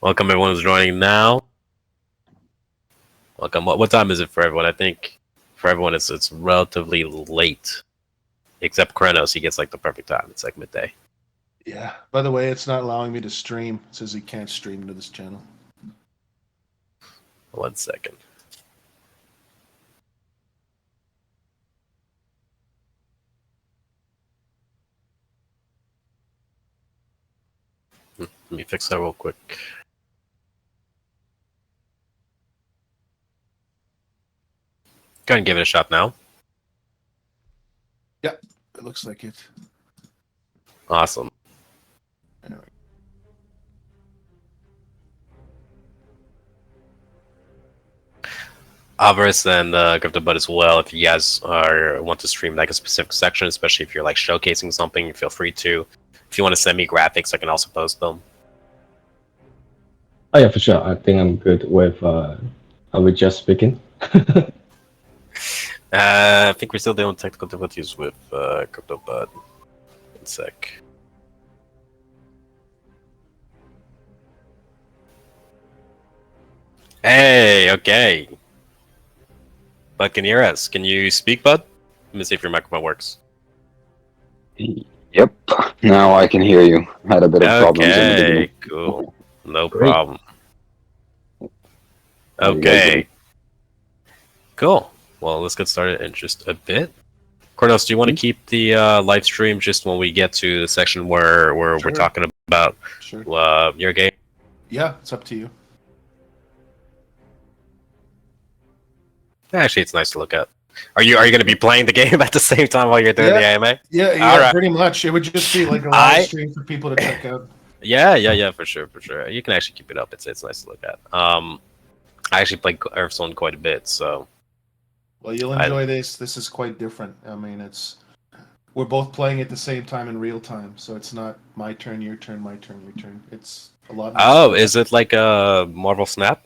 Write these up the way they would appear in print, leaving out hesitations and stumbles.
Welcome everyone who's joining now. Welcome. What time is it for everyone? I think for everyone it's relatively late, except Chronos. He gets like the perfect time. It's like midday. Yeah. By the way, it's not allowing me to stream. It says he can't stream to this channel. 1 second. Let me fix that real quick. Go ahead and give it a shot now. Yeah, it looks like it. Awesome. Anyway. Alvaris and CryptoAbud as well. If you guys want to stream like a specific section, especially if you're like showcasing something, feel free to. If you want to send me graphics, I can also post them. Oh yeah, for sure. I think I'm good with are we just speaking? I think we're still dealing with technical difficulties with CryptoAbud. 1 sec. Hey, okay. Bud can hear us. Can you speak, Bud? Let me see if your microphone works. Yep. Now I can hear you. Had a bit of problems in the beginning. Okay, cool. No Great. problem. How you guys Okay. doing? Cool. Well, let's get started in just a bit. Chronos, do you want to keep the live stream just when we get to the section where we're Sure. talking about Sure. your game? Yeah, it's up to you. Actually, it's nice to look at. Are you going to be playing the game at the same time while you're doing the AMA? Yeah, All right. pretty much. It would just be like a live stream for people to check out. Yeah, for sure. You can actually keep it up. It's nice to look at. I actually played Hearthstone quite a bit, so Well, you'll enjoy this. This is quite different. I mean, we're both playing at the same time in real time, so it's not my turn, your turn, my turn, your turn. It's a lot. Oh, is it like a Marvel Snap?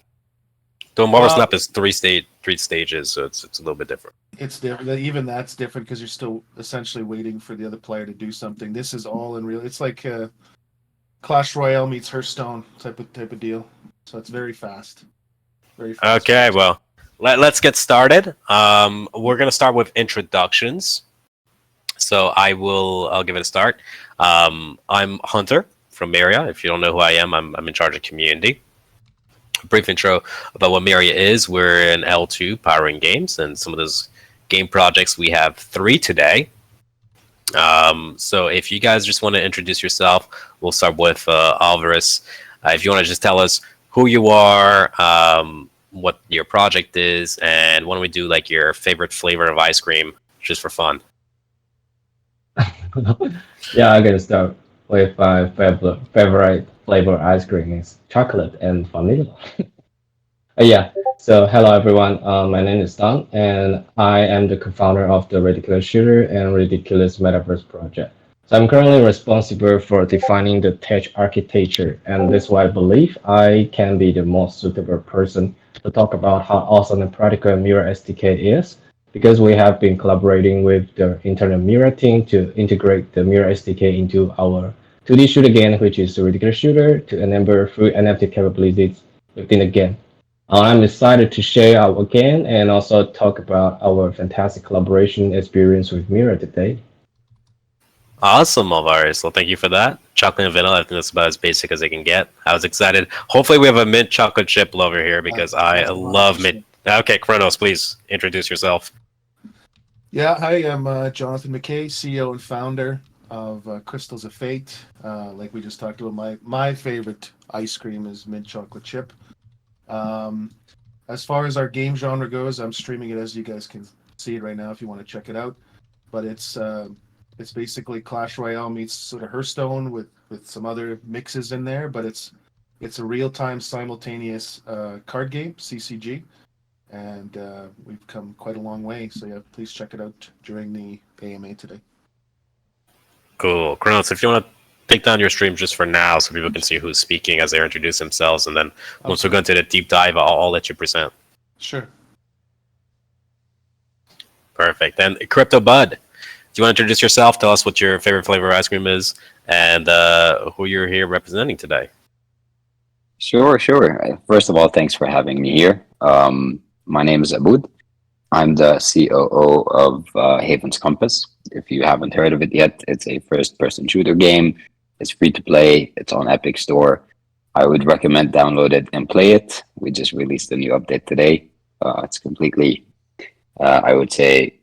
Though Marvel Well- Snap is three stages, so it's a little bit different. It's different. Even that's different because you're still essentially waiting for the other player to do something. This is all in real. It's like Clash Royale meets Hearthstone type of deal. So it's very fast. Very fast. Okay, well, let's get started. We're gonna start with introductions. So I'll give it a start. I'm Hunter from Myria. If you don't know who I am, I'm in charge of community. A brief intro about what Myria is. We're an L2 powering games, and some of those game projects we have 3 today. So if you guys just want to introduce yourself, we'll start with Alvaris. If you want to just tell us who you are, what your project is, and why don't we do like your favorite flavor of ice cream, just for fun. Yeah, I'm gonna start with my favorite flavor ice cream is chocolate and vanilla. Yeah. So hello everyone. My name is Don, and I am the co-founder of the Ridiculous Shooter and Ridiculous Metaverse project. So I'm currently responsible for defining the tech architecture, and that's why I believe I can be the most suitable person to talk about how awesome and practical Myria SDK is, because we have been collaborating with the internal Myria team to integrate the Myria SDK into our 2D shooter game, which is the Ridiculous Shooter, to enable free NFT capabilities within the game. I'm excited to share our game and also talk about our fantastic collaboration experience with Myria today. Awesome, Alvaris. Well, thank you for that. Chocolate and vanilla, I think that's about as basic as they can get. I was excited. Hopefully, we have a mint chocolate chip lover here because I love mint. Okay, Chronos, please introduce yourself. Yeah, hi, I'm Jonathan McKay, CEO and founder of Crystals of Fate. Like we just talked about, my favorite ice cream is mint chocolate chip. As far as our game genre goes, I'm streaming it as you guys can see it right now if you want to check it out. But it's basically Clash Royale meets sort of Hearthstone with some other mixes in there. But it's a real-time simultaneous card game, CCG. And we've come quite a long way. So yeah, please check it out during the AMA today. Cool. Chronos, if you want to take down your stream just for now so people can see who's speaking as they introduce themselves, and then once we go into the deep dive, I'll let you present. Sure. Perfect. And CryptoAbud, do you want to introduce yourself? Tell us what your favorite flavor of ice cream is and who you're here representing today. Sure, sure. First of all, thanks for having me here. My name is Abud. I'm the COO of Haven's Compass. If you haven't heard of it yet, it's a first-person shooter game. It's free to play. It's on Epic Store. I would recommend download it and play it. We just released a new update today. It's completely, I would say,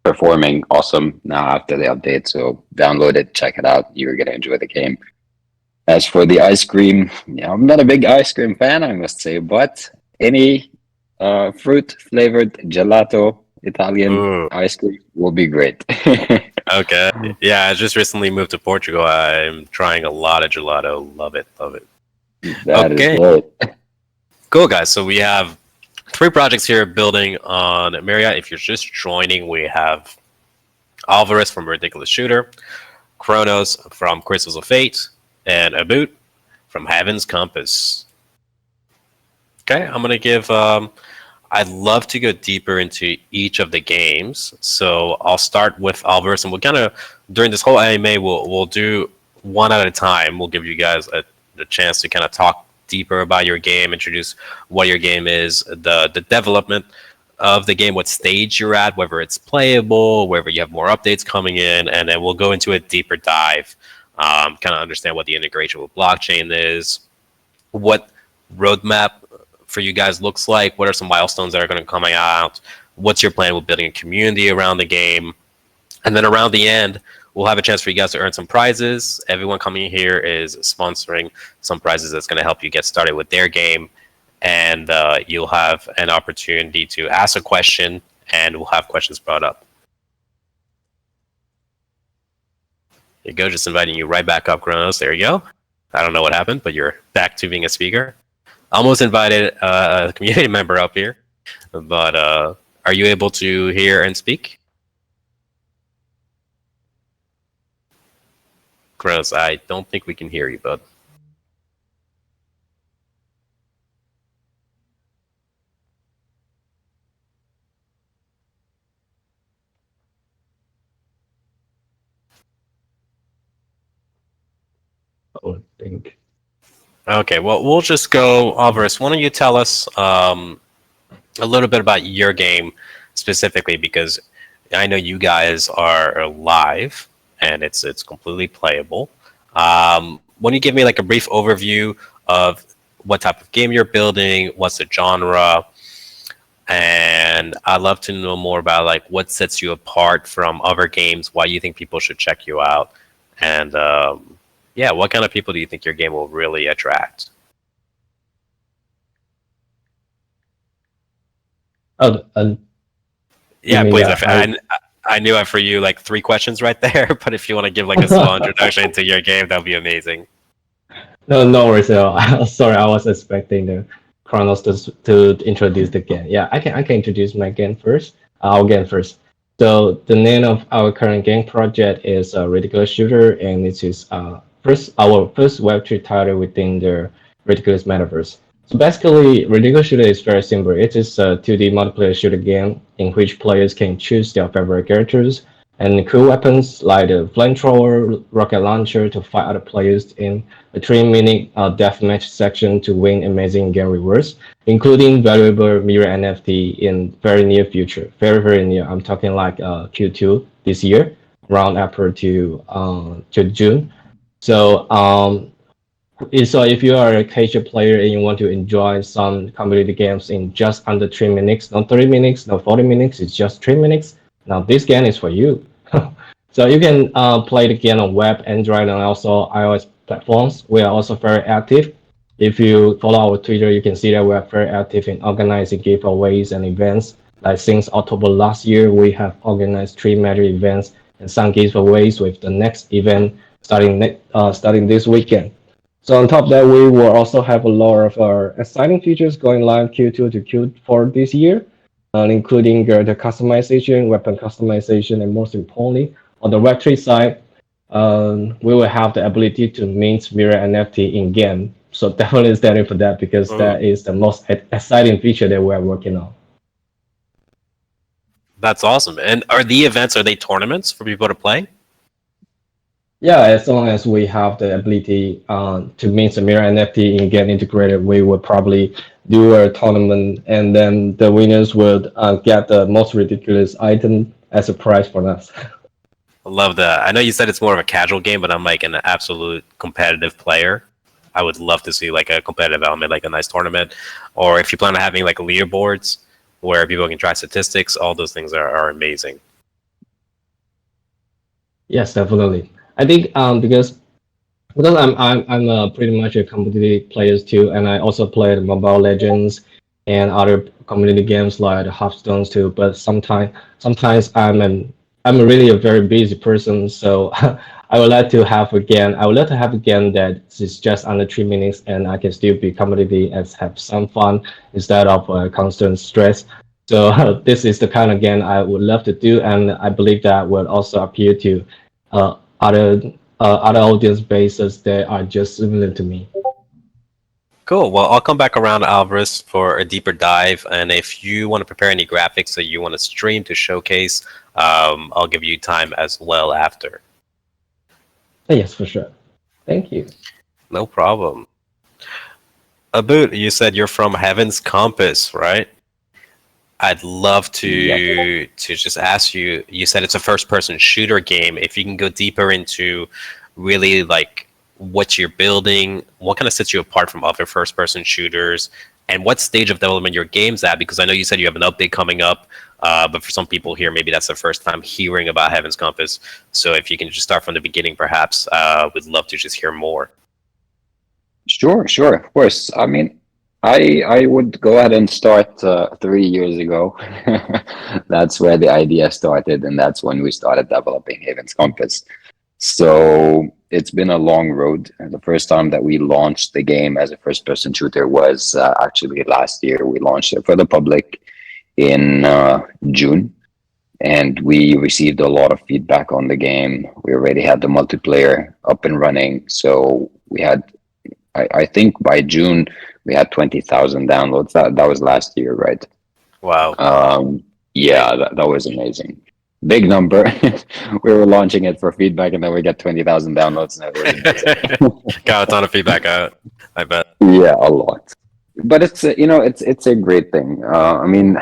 performing awesome now after the update. So download it, check it out. You're gonna enjoy the game. As for the ice cream, yeah, I'm not a big ice cream fan, I must say, but any fruit flavored gelato Italian Ooh, ice cream will be great. okay. Yeah, I just recently moved to Portugal. I'm trying a lot of gelato. Love it, love it. That is Okay, great. cool, guys. So we have three projects here building on Myria. If you're just joining, we have Alvaris from Ridiculous Shooter, Chronos from Crystals of Fate, and Abud from Heaven's Compass. Okay, I'm gonna give. I'd love to go deeper into each of the games, so I'll start with Alvaris, and we'll kind of during this whole AMA, we'll do one at a time. We'll give you guys a chance to kind of talk deeper about your game, introduce what your game is, the development of the game, what stage you're at, whether it's playable, whether you have more updates coming in, and then we'll go into a deeper dive, kind of understand what the integration with blockchain is, what roadmap for you guys looks like, what are some milestones that are going to come out, what's your plan with building a community around the game, and then around the end, we'll have a chance for you guys to earn some prizes. Everyone coming here is sponsoring some prizes that's going to help you get started with their game, and you'll have an opportunity to ask a question, and we'll have questions brought up. There you go, just inviting you right back up, Chronos. There you go. I don't know what happened, but you're back to being a speaker. Almost invited a community member up here, but are you able to hear and speak? Chronos, I don't think we can hear you, bud. I think. Okay, well, we'll just go, Alvaris, why don't you tell us a little bit about your game specifically, because I know you guys are live and it's completely playable. Why don't you give me like a brief overview of what type of game you're building, what's the genre, and I'd love to know more about like what sets you apart from other games, why you think people should check you out, and yeah, what kind of people do you think your game will really attract? Oh, Yeah, mean please. that I knew I for you like three questions right there, but if you want to give like a small introduction to your game, that'd be amazing. no worries at all. Sorry, I was expecting the Chronos to introduce the game. Yeah, I can introduce my game first. Our game first. So the name of our current game project is Ridiculous Shooter, and it is our first Web3 title within the Ridiculous Metaverse. So basically, Ridiculous Shooter is very simple. It is a 2D multiplayer shooter game in which players can choose their favorite characters and cool weapons like the flamethrower, rocket launcher to fight other players in a 3-minute deathmatch section to win amazing game rewards, including valuable Myria NFT in very near future. Very near. I'm talking like Q2 this year, around April to June. So so if you are a casual player and you want to enjoy some competitive games in just under 3 minutes, not 30 minutes, not 40 minutes, it's just 3 minutes. Now this game is for you. So you can play the game on web, Android, and also iOS platforms. We are also very active. If you follow our Twitter, you can see that we are very active in organizing giveaways and events. Like since October last year, we have organized 3 major events and some giveaways with the next event starting this weekend. So on top of that, we will also have a lot of our exciting features going live Q2 to Q4 this year, including the customization, weapon customization, and most importantly, on the Web3 side, we will have the ability to mint Myria NFT in game. So definitely standing for that because that is the most exciting feature that we're working on. That's awesome. And are the events, are they tournaments for people to play? Yeah, as long as we have the ability to mint the Myria NFT and get integrated, we would probably do a tournament, and then the winners would get the most ridiculous item as a prize for us. I love that. I know you said it's more of a casual game, but I'm like an absolute competitive player. I would love to see like a competitive element, like a nice tournament, or if you plan on having like leaderboards where people can try statistics, all those things are amazing. Yes, definitely. I think because I'm pretty much a competitive player too, and I also played Mobile Legends and other community games like Hearthstone too. But sometimes I'm really a very busy person, so I would like to have again. I would like to have a game that is just under 3 minutes, and I can still be competitive and have some fun instead of constant stress. So this is the kind of game I would love to do, and I believe that will also appeal to other other audience bases that are just similar to me. Cool. Well, I'll come back around, Alvaris, for a deeper dive. And if you want to prepare any graphics that you want to stream to showcase, I'll give you time as well after. Yes, for sure. Thank you. No problem. Abud, you said you're from Heaven's Compass, right? I'd love to just ask you. You said it's a first-person shooter game. If you can go deeper into really like what you're building, what kind of sets you apart from other first-person shooters, and what stage of development your game's at? Because I know you said you have an update coming up, but for some people here, maybe that's the first time hearing about Heaven's Compass. So if you can just start from the beginning, perhaps, we'd love to just hear more. Sure, of course. I mean, I would go ahead and start 3 years ago. That's where the idea started, and that's when we started developing Haven's Compass. So it's been a long road. And the first time that we launched the game as a first-person shooter was actually last year. We launched it for the public in June, and we received a lot of feedback on the game. We already had the multiplayer up and running, so we had. I think by June we had 20,000 downloads. That was last year, right? Wow. Yeah, that was amazing. Big number. We were launching it for feedback, and then we got 20,000 downloads. And it was Got a ton of feedback out, I bet. yeah, a lot. But it's it's a great thing. I mean,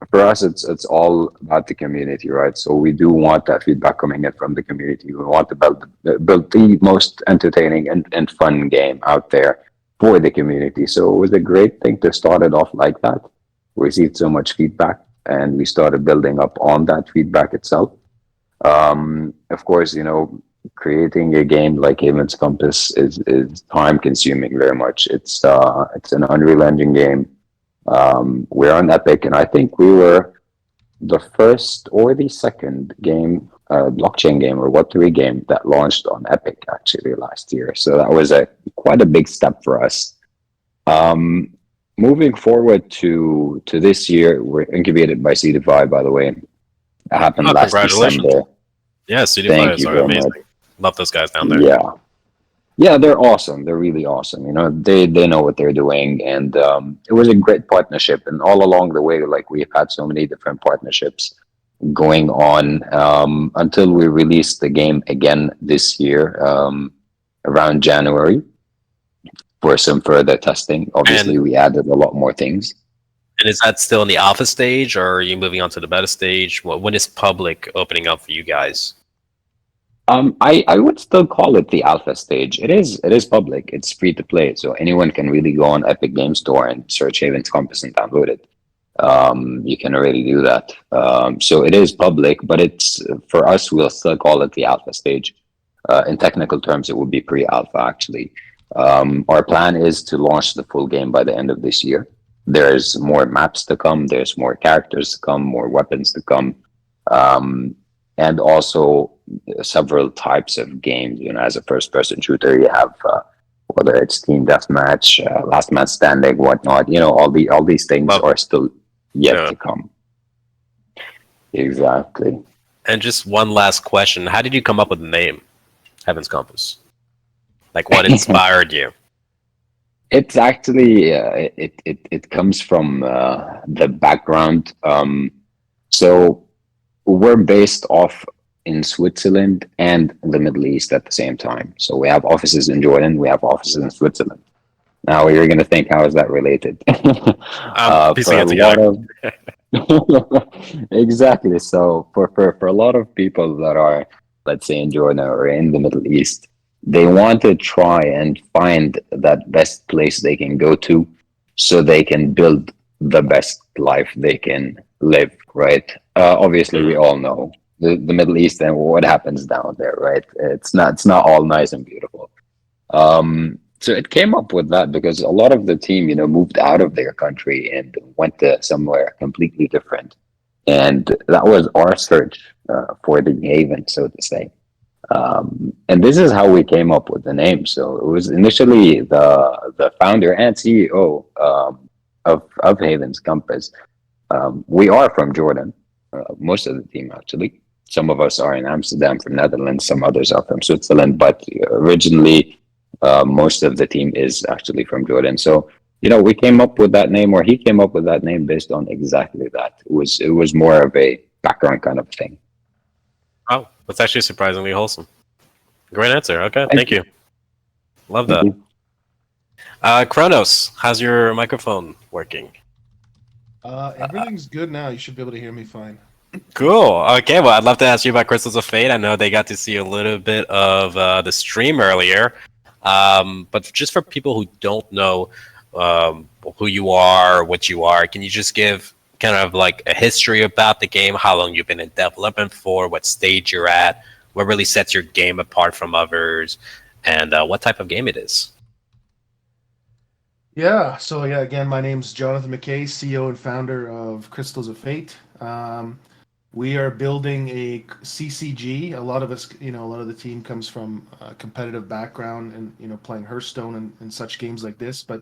for us, it's all about the community, right? So we do want that feedback coming in from the community. We want to build the most entertaining and fun game out there for the community. So it was a great thing to start it off like that. We received so much feedback, and we started building up on that feedback itself. Of course, creating a game like Haven's Compass is time consuming very much. It's an Unreal Engine game. We're on Epic, and I think we were the first or the second game, blockchain game or Web3 game that launched on Epic actually last year. So that was quite a big step for us. Moving forward to this year, we're incubated by CD5, by the way. It happened last December. Yeah, CD5 Thank is you very amazing. much. Love those guys down there. Yeah, they're awesome. They're really awesome. They know what they're doing, and it was a great partnership. And all along the way, like we've had so many different partnerships going on until we released the game again this year around January for some further testing. Obviously, we added a lot more things. And is that still in the alpha stage, or are you moving on to the beta stage? When is public opening up for you guys? I would still call it the alpha stage. It is public. It's free to play, so anyone can really go on Epic Game Store and search Haven's Compass and download it. You can already do that. So it is public, but it's for us. We'll still call it the alpha stage. In technical terms, it would be pre-alpha actually. Our plan is to launch the full game by the end of this year. There's more maps to come. There's more characters to come. More weapons to come. And also several types of games. As a first-person shooter, you have whether it's team deathmatch, last man standing, whatnot. All these things are still yet to come. Exactly. And just one last question: how did you come up with the name Heaven's Compass? Like, what inspired you? It's actually it comes from the background. So we're based off in Switzerland and the Middle East at the same time. So we have offices in Jordan, we have offices in Switzerland. Now you're going to think, how is that related? I'm piecing For a it lot together. of exactly. So for a lot of people that are, let's say, in Jordan or in the Middle East, they want to try and find that best place they can go to so they can build the best life they can live, right? Obviously, we Mhm. all know the Middle East and what happens down there, right? It's not all nice and beautiful. So it came up with that because a lot of the team, moved out of their country and went to somewhere completely different. And that was our search for the haven, so to say. And this is how we came up with the name. So it was initially the founder and CEO of Haven's Compass. We are from Jordan, most of the team actually. Some of us are in Amsterdam from Netherlands, some others are from Switzerland, but originally most of the team is actually from Jordan. So we came up with that name, or he came up with that name based on exactly that. It was more of a background kind of thing. Oh, that's actually surprisingly wholesome. Great answer. Okay, Thank thank you. you. Love Thank that. you. Chronos, how's your microphone working? Everything's good now. You should be able to hear me fine. Cool. Okay, well, I'd love to ask you about Crystals of Fate. I know they got to see a little bit of the stream earlier. But just for people who don't know who you are, what you are, can you just give kind of like a history about the game, how long you've been in development for, what stage you're at, what really sets your game apart from others, and what type of game it is? Yeah. So yeah, again, my name's Jonathan McKay, CEO and founder of Crystals of Fate. We are building a CCG. A lot of us, a lot of the team comes from a competitive background and playing Hearthstone and such games like this. But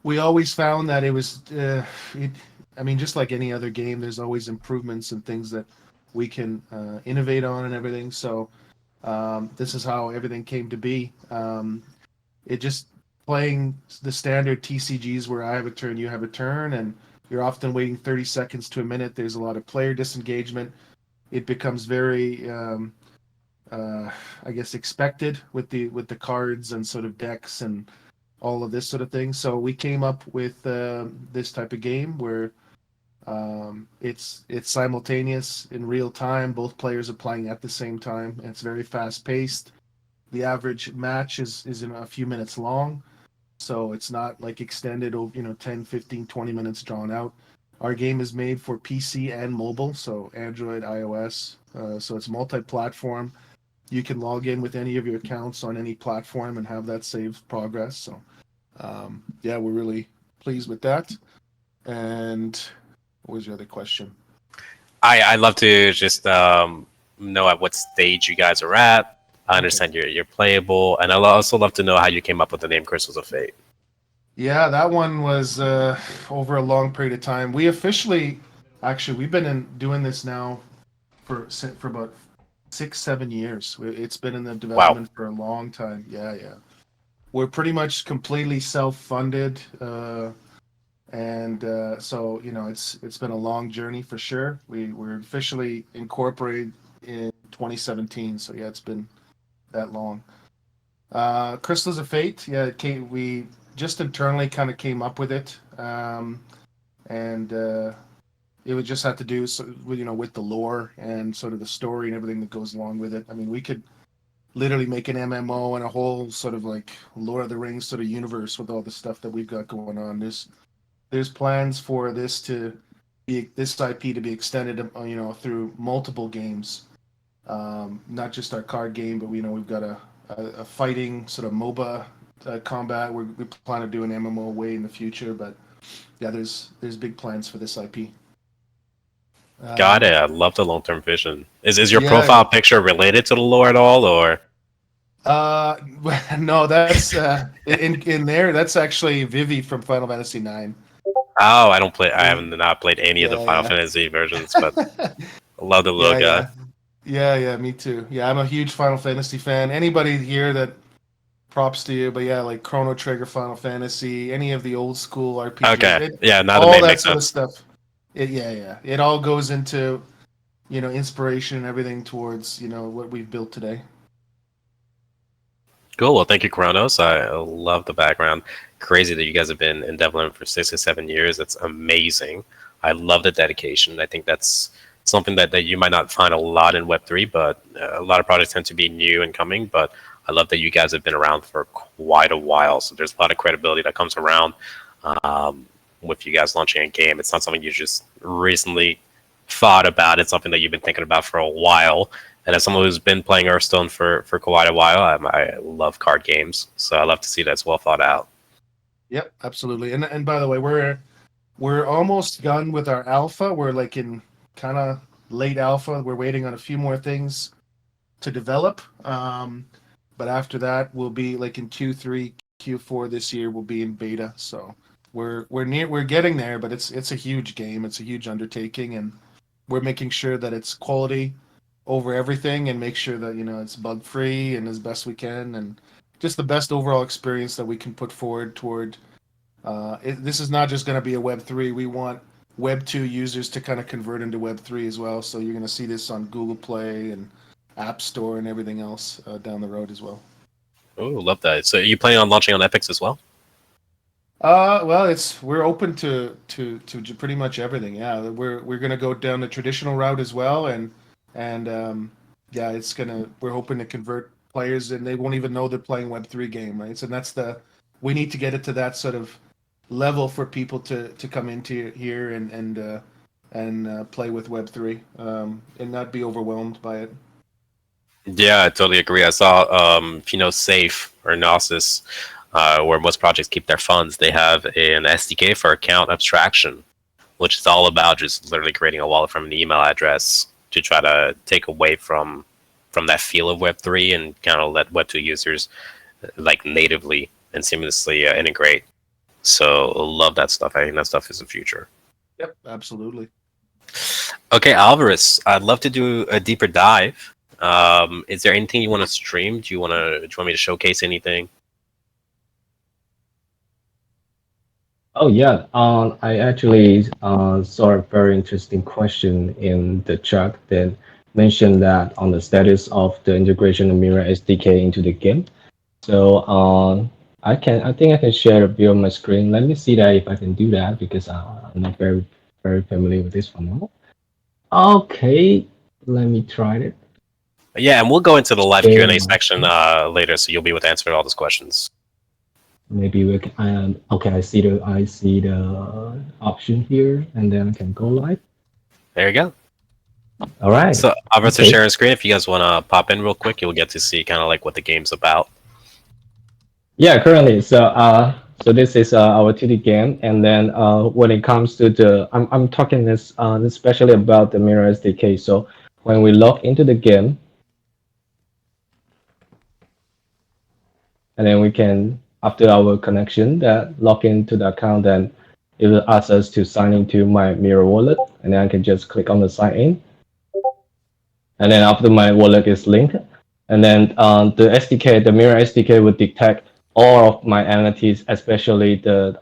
we always found that it was, I mean, just like any other game, there's always improvements and things that we can innovate on and everything. So this is how everything came to be. It just playing the standard TCGs where I have a turn, you have a turn, and you're often waiting 30 seconds to a minute. There's a lot of player disengagement. It becomes very, uh, I guess, expected with the cards and sort of decks and all of this sort of thing. So we came up with this type of game where it's simultaneous in real time. Both players are playing at the same time. And it's very fast paced. The average match is in a few minutes long, so it's not like extended over 10, 15, 20 minutes drawn out. Our game is made for PC and mobile, so Android, iOS. So it's multi-platform. You can log in with any of your accounts on any platform and have that saved progress. So yeah, we're really pleased with that. And what was your other question? I'd love to just know at what stage you guys are at. I Okay. understand you're playable, and I'd also love to know how you came up with the name Crystals of Fate. Yeah, that one was over a long period of time. We officially, actually, we've been doing this now for about 6, 7 years. It's been in the Wow. development for a long time. Yeah, yeah. We're pretty much completely self-funded, and so it's been a long journey for sure. We were officially incorporated in 2017, so yeah, it's been that long. Crystals of Fate, yeah, we just internally kind of came up with it, and it would just have to do with the lore and sort of the story and everything that goes along with it. I mean, we could literally make an MMO and a whole sort of like Lord of the Rings sort of universe with all the stuff that we've got going on. There's plans for this IP to be extended, through multiple games, not just our card game, but we've got a fighting sort of MOBA combat. We plan to do an MMO way in the future, but yeah, there's big plans for this IP. Got it. I love the long-term vision. Is your Yeah. profile picture related to the lore at all, or? Uh, no, that's in there. That's actually Vivi from Final Fantasy IX. Oh, I don't play. I haven't not played any of the Final Yeah, Fantasy versions, but yeah. I love the little Yeah, guy. yeah. Yeah, yeah, me too. Yeah, I'm a huge Final Fantasy fan. Anybody here that props to you, but yeah, like Chrono Trigger, Final Fantasy, any of the old school RPGs, Okay, yeah, now the all name that makes sort of sense. stuff. Yeah, yeah. It all goes into inspiration and everything towards what we've built today. Cool. Well, thank you, Chronos. I love the background. Crazy that you guys have been in development for 6 to 7 years. That's amazing. I love the dedication. I think that's something that you might not find a lot in Web3, but a lot of projects tend to be new and coming. But I love that you guys have been around for quite a while. So there's a lot of credibility that comes around um, with you guys launching a game. It's not something you just recently thought about. It's something that you've been thinking about for a while. And as someone who's been playing Hearthstone for quite a while, I love card games, so I love to see that it's well thought out. Yep, absolutely. And by the way, we're almost done with our alpha. We're like in kind of late alpha. We're waiting on a few more things to develop. But after that, we'll be like in Q3, Q4 this year. We'll be in beta. So we're getting there, but it's a huge game. It's a huge undertaking, and we're making sure that it's quality over everything, and make sure that it's bug free and as best we can, and just the best overall experience that we can put forward toward. This is not just going to be a Web3. We want Web2 users to kind of convert into Web3 as well. So you're going to see this on Google Play and App Store and everything else down the road as well. Oh, love that. So are you planning on launching on Epics as well? Well, we're open to pretty much everything. Yeah, we're going to go down the traditional route as well, and yeah, we're hoping to convert players, and they won't even know they're playing Web3 game, right? So we need to get it to that sort of level for people to come into here and play with Web3, and not be overwhelmed by it. Yeah, I totally agree. I saw, if you know Safe or Gnosis, where most projects keep their funds, they have an SDK for account abstraction, which is all about just literally creating a wallet from an email address to try to take away from that feel of Web3 and kind of let Web2 users like natively and seamlessly integrate. So love that stuff. I think that stuff is the future. Yep, absolutely. Okay, Alvaris, I'd love to do a deeper dive. Is there anything you want to stream? Do you want me to showcase anything? Oh yeah, I actually saw a very interesting question in the chat that mentioned that on the status of the integration of Myria SDK into the game. So I think I can share a view of my screen. Let me see that if I can do that, because I'm not very familiar with this one now. Okay, let me try it. Yeah, and we'll go into the live Yeah. Q&A section later, so you'll be able to answer all those questions. Maybe we can. Okay, I see the option here, and then I can go live. There you go. All right. So Alvaris Okay. is sharing screen. If you guys want to pop in real quick, you'll get to see kind of like what the game's about. Yeah, currently. So this is our 2D game, and then when it comes to I'm talking this especially about the Myria SDK. So when we log into the game, and then we can, after our connection, that log into the account, then it will ask us to sign into my Myria wallet, and then I can just click on the sign in, and then after my wallet is linked, and then the SDK, the Myria SDK, will detect all of my NFTs, especially the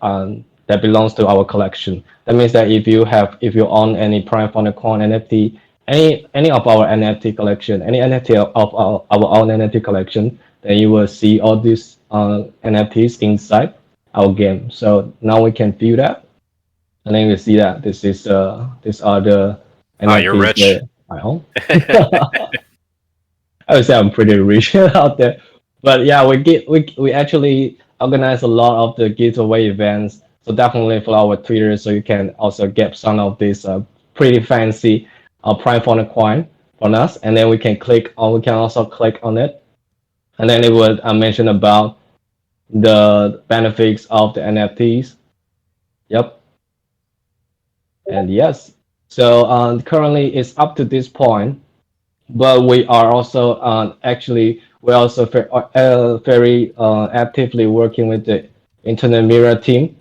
that belongs to our collection. That means that if you own any Prime Founder Coin NFT, any of our NFT collection, any NFT of our own NFT collection, then you will see all these NFTs inside our game. So now we can view that, and then we see that these are the NFTs you're rich. that I own. I would say I'm pretty rich out there, but yeah, we actually organize a lot of the giveaway events. So definitely follow our Twitter, so you can also get some of these pretty fancy Prime Founder coin from us, and then we can also click on it, and then it would mention about the benefits of the NFTs. Yep, and yes. So currently it's up to this point, but we are also very actively working with the Internet Myria team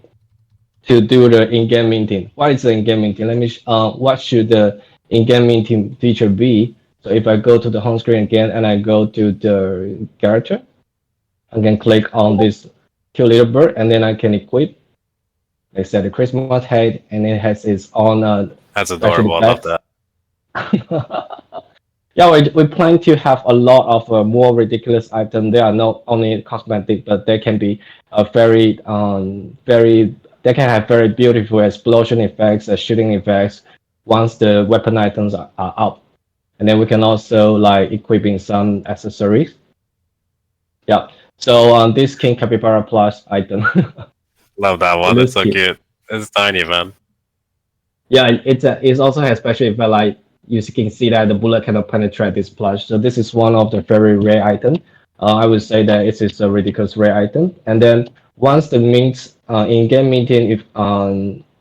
to do the in-game minting. What is the in-game minting? What should the in-game minting feature be? So if I go to the home screen again and I go to the character, I can click on this cute little bird, and then I can equip. Like I said, the Christmas hat, and it has its own That's adorable. I love effects. that. Yeah, we plan to have a lot of more ridiculous items. They are not only cosmetic, but they can be very. They can have very beautiful explosion effects, shooting effects. Once the weapon items are up, and then we can also like equipping some accessories. Yeah. So this King Capybara Plus item, Love that it one. That's looks so cute. cute. It's tiny, man. Yeah, it's also has special effect like you can see that the bullet cannot penetrate this plush. So this is one of the very rare item. I would say that it is a ridiculous rare item. And then once the mint in-game minting if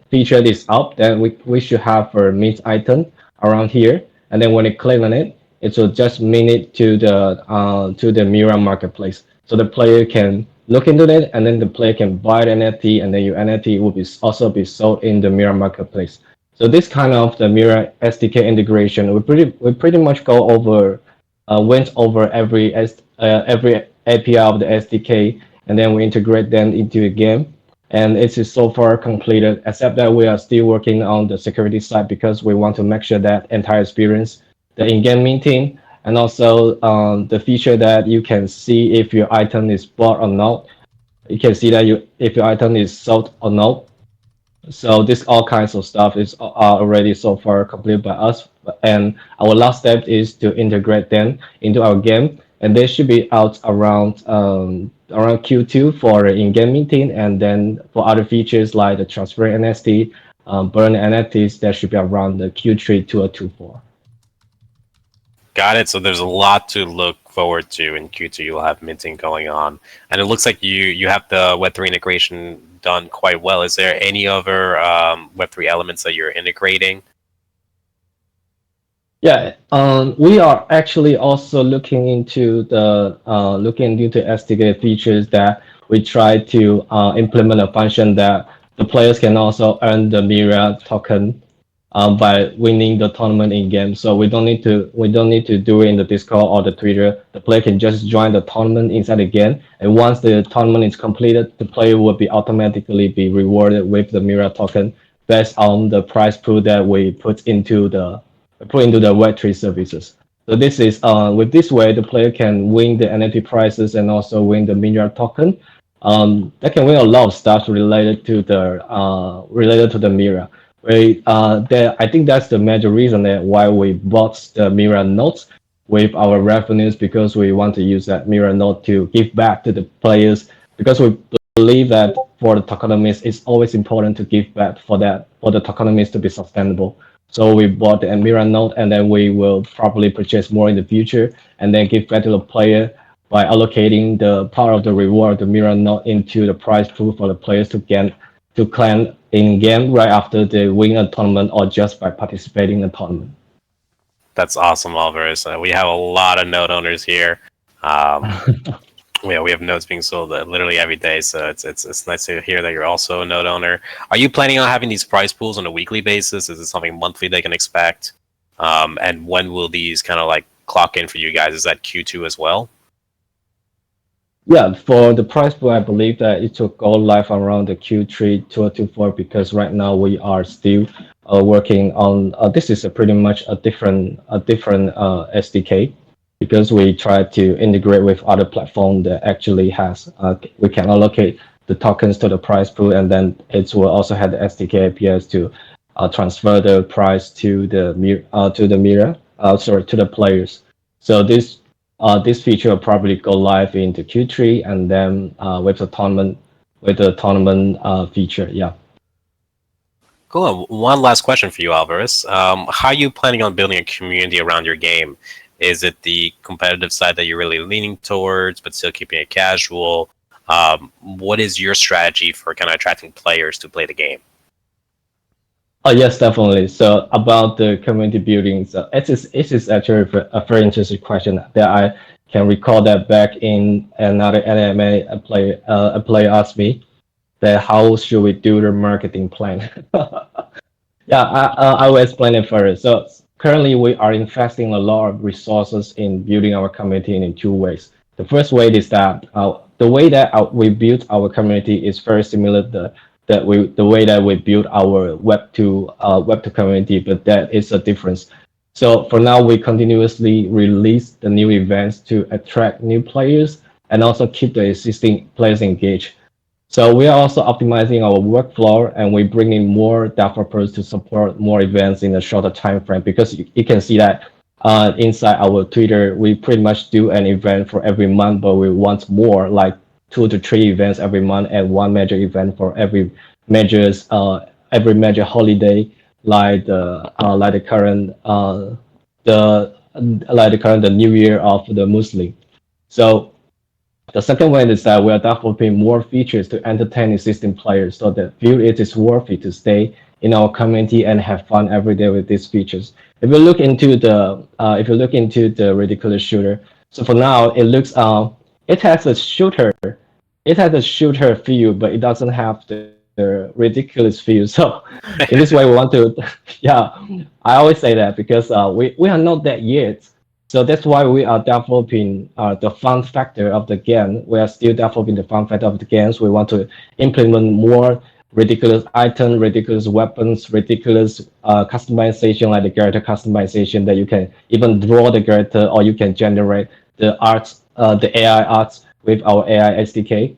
feature is up, then we should have a mint item around here. And then when you click on it, it will just mint it to the Mira marketplace. So the player can look into it, and then the player can buy the NFT, and then your NFT will be also be sold in the Mira marketplace. So this kind of the Mira SDK integration, we pretty much go over went over every API of the SDK, and then we integrate them into a game. And it is so far completed, except that we are still working on the security side because we want to make sure that entire experience, the in-game minting, and also the feature that you can see if your item is bought or not. You can see that if your item is sold or not. So this all kinds of stuff is are already so far completed by us, and our last step is to integrate them into our game, and they should be out around Q2 for the in-game meeting, and then for other features like the transfer NFT, burn NFTs, that should be around the Q3 2024. Got it. So there's a lot to look forward to in Q2. You'll have minting going on, and it looks like you have the Web3 integration done quite well. Is there any other Web3 elements that you're integrating? Yeah, we are actually also looking into SDK features that we try to implement a function that the players can also earn the Myria token by winning the tournament in game. So we don't need to do it in the Discord or the Twitter. The player can just join the tournament inside the game, and once the tournament is completed, the player will be automatically be rewarded with the Myria token based on the prize pool that we put into the Web3 services. So this is with this way the player can win the NFT prizes and also win the Myria token. They can win a lot of stuff related to the Myria. I think that's the major reason that why we bought the Myria notes with our revenues, because we want to use that Myria note to give back to the players, because we believe that for the tokenomists it's always important to give back for the tokenomists to be sustainable. So we bought the Myria node, and then we will probably purchase more in the future, and then give back to the player by allocating the part of the reward, the Myria node, into the prize pool for the players to claim in game right after they win a tournament or just by participating in a tournament. That's awesome, Alvaris. We have a lot of node owners here. Um, we have nodes being sold literally every day, so it's nice to hear that you're also a node owner. Are you planning on having these prize pools on a weekly basis? Is it something monthly they can expect? And when will these kind of like clock in for you guys? Is that Q2 as well? Yeah, for the price pool, I believe that it will go live around the Q3 2024, because right now we are still working on. This is pretty much a different SDK, because we try to integrate with other platform that actually has we can allocate the tokens to the price pool, and then it will also have the SDK APIs to transfer the price to the Myria, sorry, to the players. So this feature will probably go live into Q3, and then with the tournament feature. Yeah. Cool. One last question for you, Alvaris. How are you planning on building a community around your game? Is it the competitive side that you're really leaning towards, but still keeping it casual? What is your strategy for kind of attracting players to play the game? Oh yes, definitely. So about the community building, so it is actually a very interesting question that I can recall that back in another anime a player asked me that how should we do the marketing plan? Yeah, I will explain it further. So currently we are investing a lot of resources in building our community in two ways. The first way is that the way that we build our community is very similar the way that we build our web to community, but that is a difference. So for now, we continuously release the new events to attract new players and also keep the existing players engaged. So we are also optimizing our workflow and we bring in more developers to support more events in a shorter time frame because you can see that inside our Twitter, we pretty much do an event for every month, but we want more like 2 to 3 events every month and one major event for every major holiday like the current the New Year of the Muslim. So the second one is that we are developing more features to entertain existing players so that feel it is worth it to stay in our community and have fun every day with these features. If you look into the ridiculous shooter, so for now it has a shooter feel, but it doesn't have the ridiculous feel. So in this way, we want to yeah, I always say that because we are not that yet. So that's why we are developing the fun factor of the game. We are still developing the fun factor of the games. We want to implement more ridiculous items, ridiculous weapons, ridiculous customization, like the character customization that you can even draw the character or you can generate the arts, the AI arts with our AI SDK.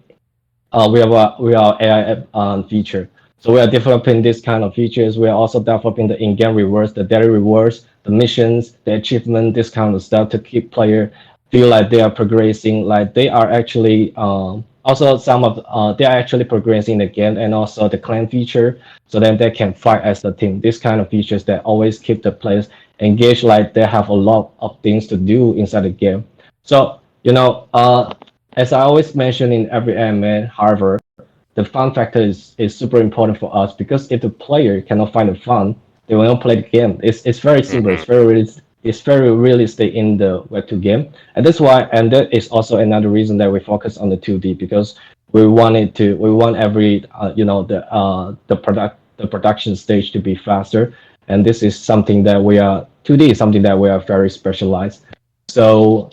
We are AI feature. So we are developing this kind of features. We are also developing the in-game rewards, the daily rewards, the missions, the achievement, this kind of stuff to keep player feel like they are progressing, like they are actually also they are actually progressing the game and also the clan feature, so then they can fight as a team. This kind of features that always keep the players engaged, like they have a lot of things to do inside the game. So as I always mention in every anime, however, the fun factor is super important for us because if the player cannot find the fun, they will not play the game. It's very simple. Mhm. It's very realistic in the Web2 game, and that's why. And that is also another reason that we focus on the 2D because we want every the production stage to be faster, and this is something that we are 2D is something that we are very specialized. So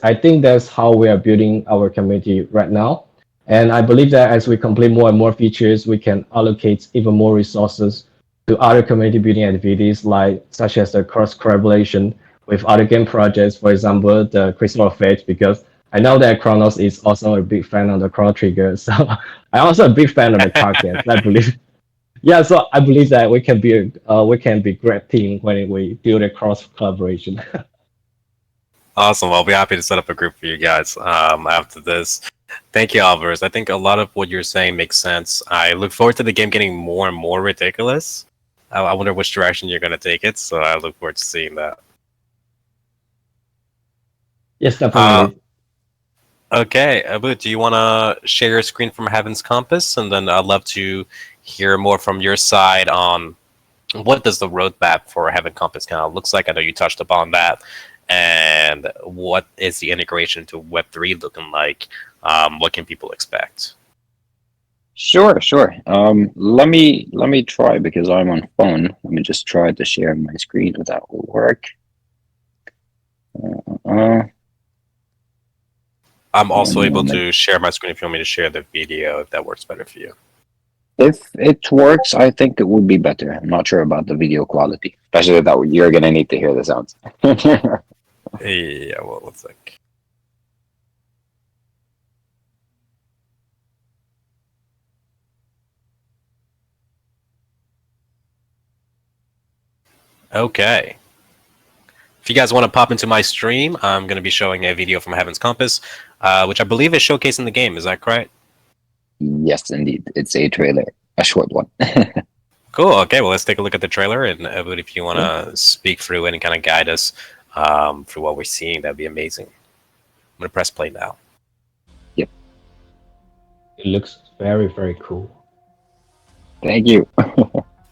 I think that's how we are building our community right now. And I believe that as we complete more and more features, we can allocate even more resources to other community building activities, like such as the cross collaboration with other game projects, for example, the Crystal of Fate, because I know that Chronos is also a big fan of the Chrono Trigger. So I'm also a big fan of the card games. I believe, yeah. So I believe that we can be great team when we build a cross collaboration. Awesome. I'll be happy to set up a group for you guys after this. Thank you, Alvaris. I think a lot of what you're saying makes sense. I look forward to the game getting more and more ridiculous. I wonder which direction you're going to take it, so I look forward to seeing that. Yes, Uh, definitely. okay, Abu, do you want to share your screen from Heaven's Compass? And then I'd love to hear more from your side on what does the roadmap for Heaven Compass kind of looks like. I know you touched upon that. And what is the integration to Web3 looking like? What can people expect? Sure. Let me try because I'm on phone. Let me just try to share my screen if that will work. Uh, I'm also one able moment. to share my screen if you want me to share the video, if that works better for you. If it works, I think it would be better. I'm not sure about the video quality, especially that you're gonna need to hear the sounds. Yeah, well, let's like. Okay. If you guys want to pop into my stream, I'm going to be showing a video from Heaven's Compass, which I believe is showcasing the game. Is that correct? Yes, indeed. It's a trailer, a short one. Cool. Okay, well, let's take a look at the trailer. And if you want Yeah. to speak through it and kind of guide us through what we're seeing, that'd be amazing. I'm going to press play now. Yep. It looks very, very cool. Thank you.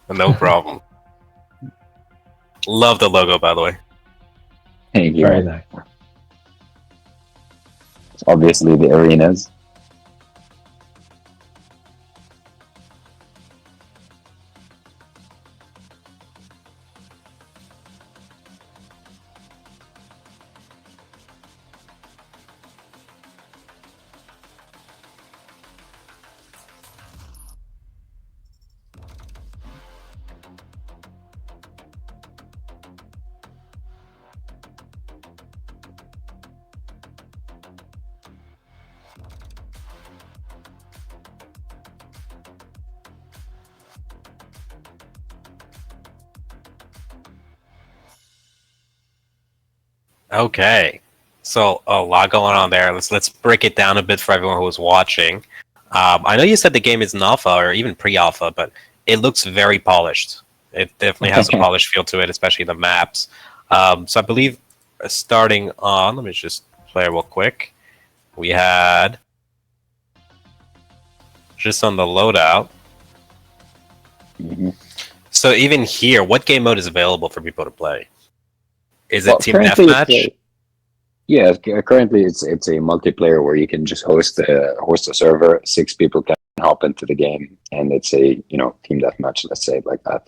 No problem. Love the logo, by the way. Thank you. Very nice. It's obviously the arenas. Okay, so a lot going on there. Let's break it down a bit for everyone who was watching. I know you said the game is in alpha or even pre-alpha, but it looks very polished. It definitely has a polished feel to it, especially the maps. So I believe starting on, let me just play real quick. We had just on the loadout. Mhm. So even here, what game mode is available for people to play? Is it Well, team currently, deathmatch? yeah, currently it's a multiplayer where you can just host a server. 6 people can hop into the game, and it's a team deathmatch. Let's say it like that.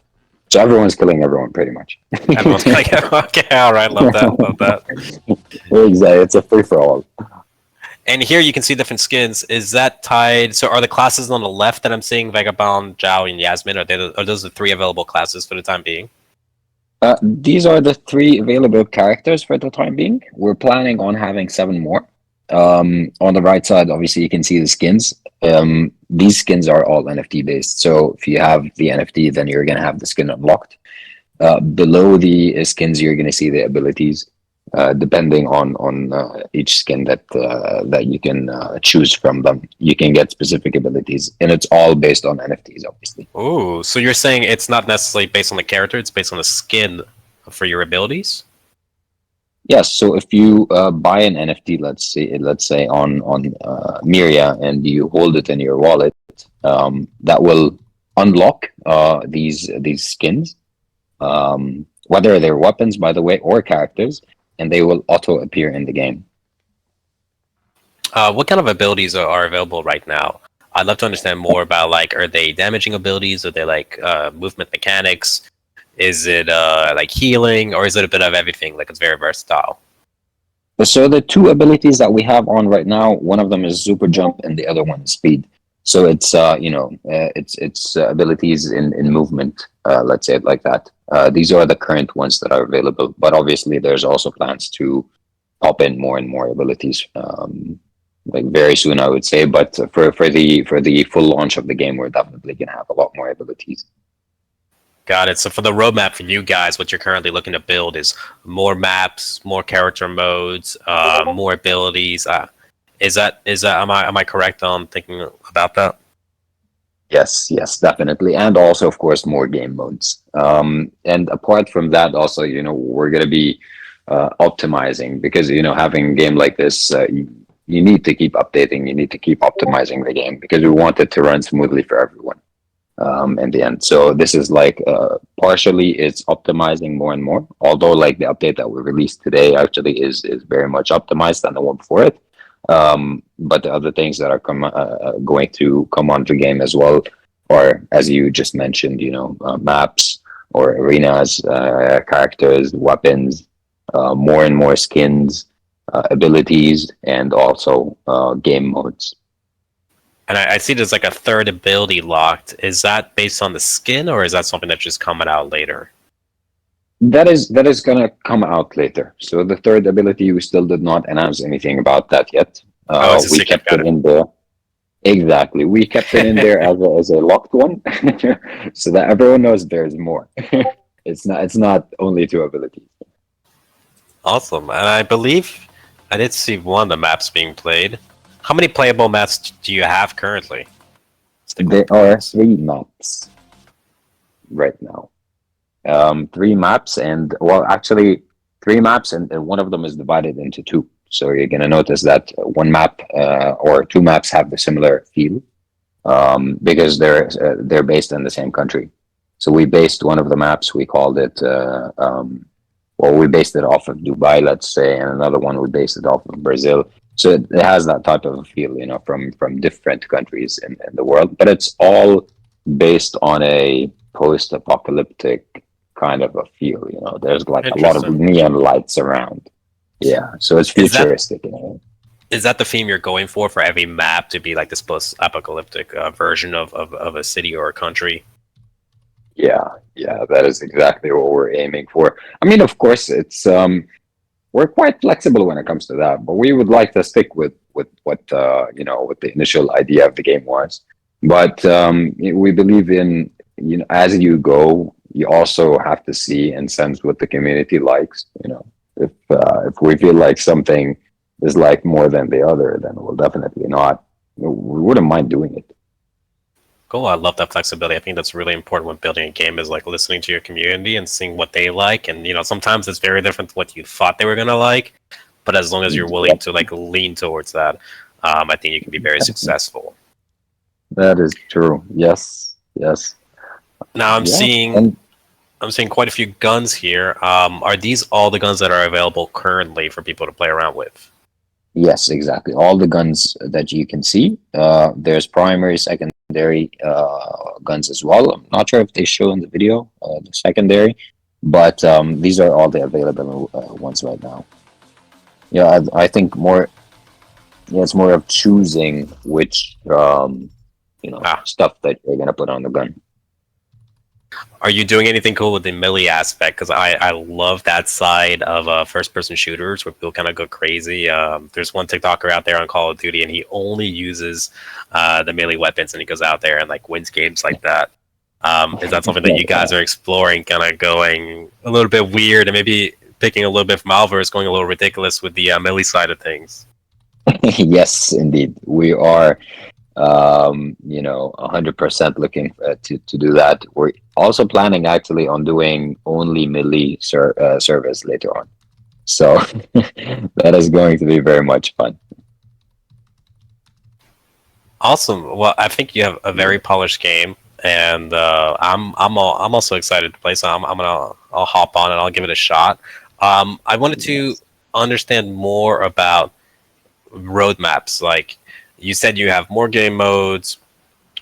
So everyone's killing everyone pretty much. Everyone's like, okay, all right, love that, love that. Exactly, it's a free for all. And here you can see different skins. Is that tied? So are the classes on the left that I'm seeing, Vagabond, Zhao, and Yasmin? Are those the 3 available classes for the time being? These are the 3 available characters for the time being. We're planning on having 7 more. On the right side, obviously, you can see the skins. These skins are all NFT based. So if you have the NFT, then you're going to have the skin unlocked. Below the skins, you're going to see the abilities, depending on each skin that you can choose from them. You can get specific abilities, and it's all based on NFTs, obviously. Ooh, so you're saying it's not necessarily based on the character; it's based on the skin for your abilities. Yes. So if you buy an NFT, let's say on Myria, and you hold it in your wallet, that will unlock these skins, whether they're weapons, by the way, or characters, and they will auto appear in the game. What kind of abilities are available right now? I'd love to understand more about like, are they damaging abilities? Are they like movement mechanics? Is it like healing, or is it a bit of everything? Like it's very versatile. So the 2 abilities that we have on right now, one of them is super jump, and the other one is speed. So it's it's abilities in movement. Let's say it like that. These are the current ones that are available, but obviously there's also plans to pop in more and more abilities, like very soon, I would say. But for the full launch of the game, we're definitely gonna have a lot more abilities. Got it. So for the roadmap for you guys, what you're currently looking to build is more maps, more character modes, more abilities. Is that am I correct on thinking about that? Yes, definitely, and also, of course, more game modes. And apart from that, also, we're gonna be optimizing, because having a game like this, you need to keep updating, you need to keep optimizing the game, because we want it to run smoothly for everyone. In the end, so this is like partially it's optimizing more and more. Although, like, the update that we released today actually is very much optimized than the one before it. But the other things that are going to come onto the game as well, or as you just mentioned, maps or arenas, characters, weapons, more and more skins, abilities, and also game modes. And I see there's like a third ability locked. Is that based on the skin, or is that something that's just coming out later? That is gonna come out later. So the third ability, we still did not announce anything about that yet. Oh, it's a We secret. kept Got it in there. Exactly, we kept it in there as a locked one, so that everyone knows there's more. It's not only 2 abilities. Awesome. And I believe I did see one of the maps being played. How many playable maps do you have currently? Stick with There are points. 3 maps right now. 3 maps, and well, actually 3 maps, and one of them is divided into 2. So you're gonna notice that one map or 2 maps have the similar feel, because they're based in the same country. So we based one of the maps. We called it. Well, we based it off of Dubai, let's say, and another one we based it off of Brazil. So it has that type of feel, from different countries in the world. But it's all based on a post-apocalyptic kind of a feel. There's like a lot of Interesting. neon lights around. Yeah, so it's Is that futuristic. is that the theme you're going for every map to be like this post-apocalyptic version of a city or a country? Yeah, that is exactly what we're aiming for. I mean, of course, it's we're quite flexible when it comes to that, but we would like to stick with what what the initial idea of the game was. But we believe in, as you go, you also have to see and sense what the community likes. If we feel like something is like more than the other, then we'll definitely not. We wouldn't mind doing it. Cool. I love that flexibility. I think that's really important when building a game is like listening to your community and seeing what they like. And sometimes it's very different to what you thought they were gonna like, but as long as you're willing to like lean towards that, I think you can be very successful. That is true. Yes. Yes. Now Yeah. I'm seeing quite a few guns here. Are these all the guns that are available currently for people to play around with? Yes, exactly. All the guns that you can see. There's primary, secondary guns as well. I'm not sure if they show in the video the secondary, but these are all the available ones right now. Yeah, I think more. Yeah, it's more of choosing which stuff that you're gonna put on the gun. Are you doing anything cool with the melee aspect? Because I love that side of first-person shooters where people kind of go crazy. There's one TikToker out there on Call of Duty, and he only uses the melee weapons, and he goes out there and like wins games like that. Is that something that you guys are exploring, kind of going a little bit weird, and maybe picking a little bit from Alvaris, going a little ridiculous with the melee side of things? Yes, indeed, we are. 100% looking to do that. We're also planning actually on doing only melee service later on. So that is going to be very much fun. Awesome. Well, I think you have a very polished game, and I'm also excited to play. So I'll hop on and I'll give it a shot. I wanted to understand more about roadmaps. Like you said, you have more game modes,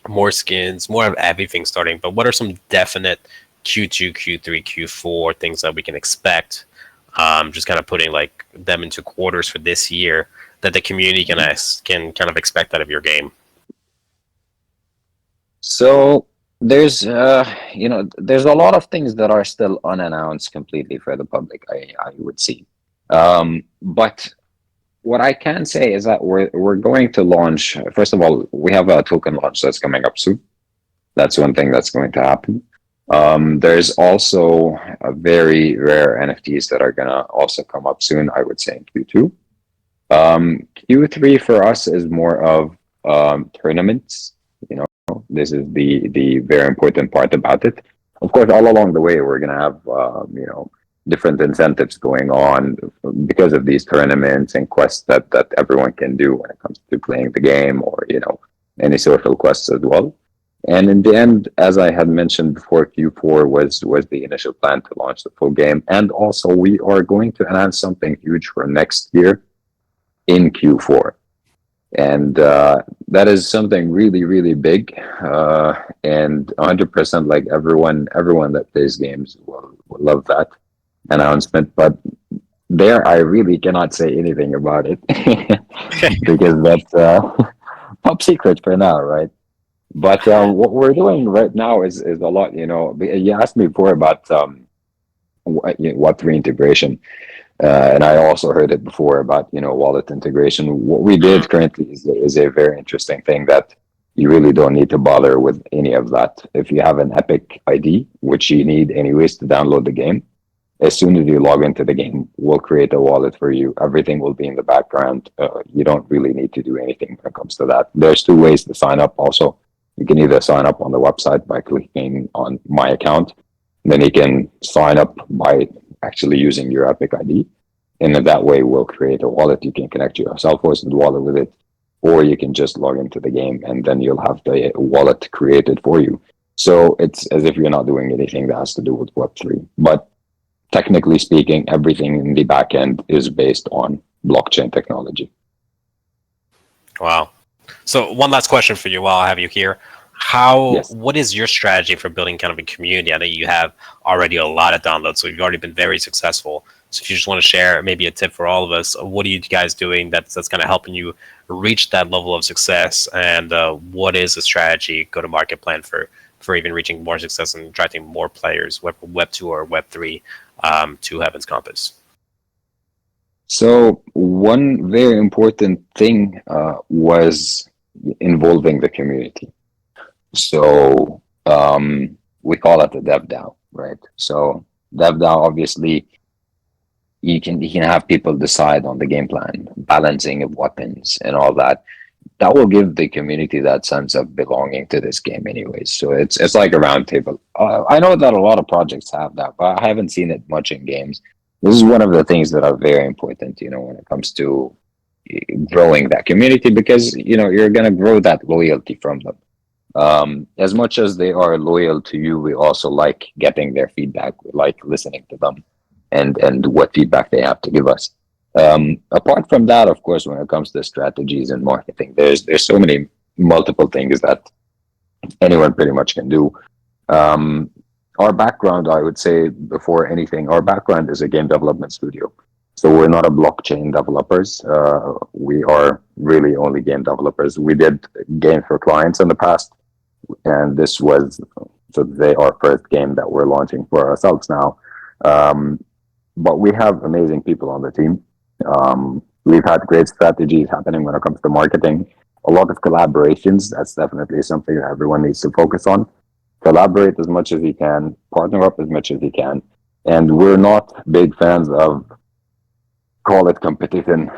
more skins, more of everything starting. But what are some definite Q2, Q3, Q4 things that we can expect? Just kind of putting like them into quarters for this year that the community can kind of expect out of your game. So there's there's a lot of things that are still unannounced completely for the public. I would see, but what I can say is that we're going to launch. First of all, we have a token launch that's coming up soon. That's one thing that's going to happen. There's also a very rare NFTs that are gonna also come up soon. I would say in Q2. Q3 for us is more of tournaments. This is the very important part about it. Of course, all along the way, we're gonna have different incentives going on because of these tournaments and quests that everyone can do when it comes to playing the game, or any social quests as well. And in the end, as I had mentioned before, Q4 was the initial plan to launch the full game, and also we are going to announce something huge for next year in Q4. And that is something really, really big, and 100% like everyone that plays games will love that announcement. But there, I really cannot say anything about it because that's top secret for now, right? But what we're doing right now is a lot. You asked me before about Web3 integration. And I also heard it before about wallet integration. What we did currently is a very interesting thing that you really don't need to bother with any of that. If you have an Epic ID, which you need anyways to download the game, as soon as you log into the game, we'll create a wallet for you. Everything will be in the background. You don't really need to do anything when it comes to that. There's two ways to sign up also. You can either sign up on the website by clicking on my account, then you can sign up by actually using your Epic ID. And in that way, we'll create a wallet. You can connect your self-hosted wallet with it, or you can just log into the game and then you'll have the wallet created for you. So it's as if you're not doing anything that has to do with Web3. But technically speaking, everything in the back end is based on blockchain technology. Wow. So one last question for you while I have you here. What is your strategy for building kind of a community? I know you have already a lot of downloads, so you've already been very successful. So if you just want to share maybe a tip for all of us, what are you guys doing that's kind of helping you reach that level of success? And what is the strategy, go-to-market plan for even reaching more success and attracting more players, Web 2 or Web 3, to Heaven's Compass? So one very important thing was involving the community. So we call it the DevDAO, right? So DevDAO obviously you can have people decide on the game plan, balancing of weapons and all that. That will give the community that sense of belonging to this game anyways. So it's like a round table. I know that a lot of projects have that, but I haven't seen it much in games. This is one of the things that are very important, when it comes to growing that community, because you're going to grow that loyalty from them. As much as they are loyal to you, we also like getting their feedback. We like listening to them and what feedback they have to give us. Apart from that, of course, when it comes to strategies and marketing, there's so many multiple things that anyone pretty much can do. Um, our background, I would say, before anything, our background is a game development studio. So we're not a blockchain developers. We are really only game developers. We did games for clients in the past, and this was so they our first game that we're launching for ourselves now. Um, but we have amazing people on the team. We've had great strategies happening when it comes to marketing. A lot of collaborations. That's definitely something that everyone needs to focus on. Collaborate as much as you can, partner up as much as you can. And we're not big fans of call it competition.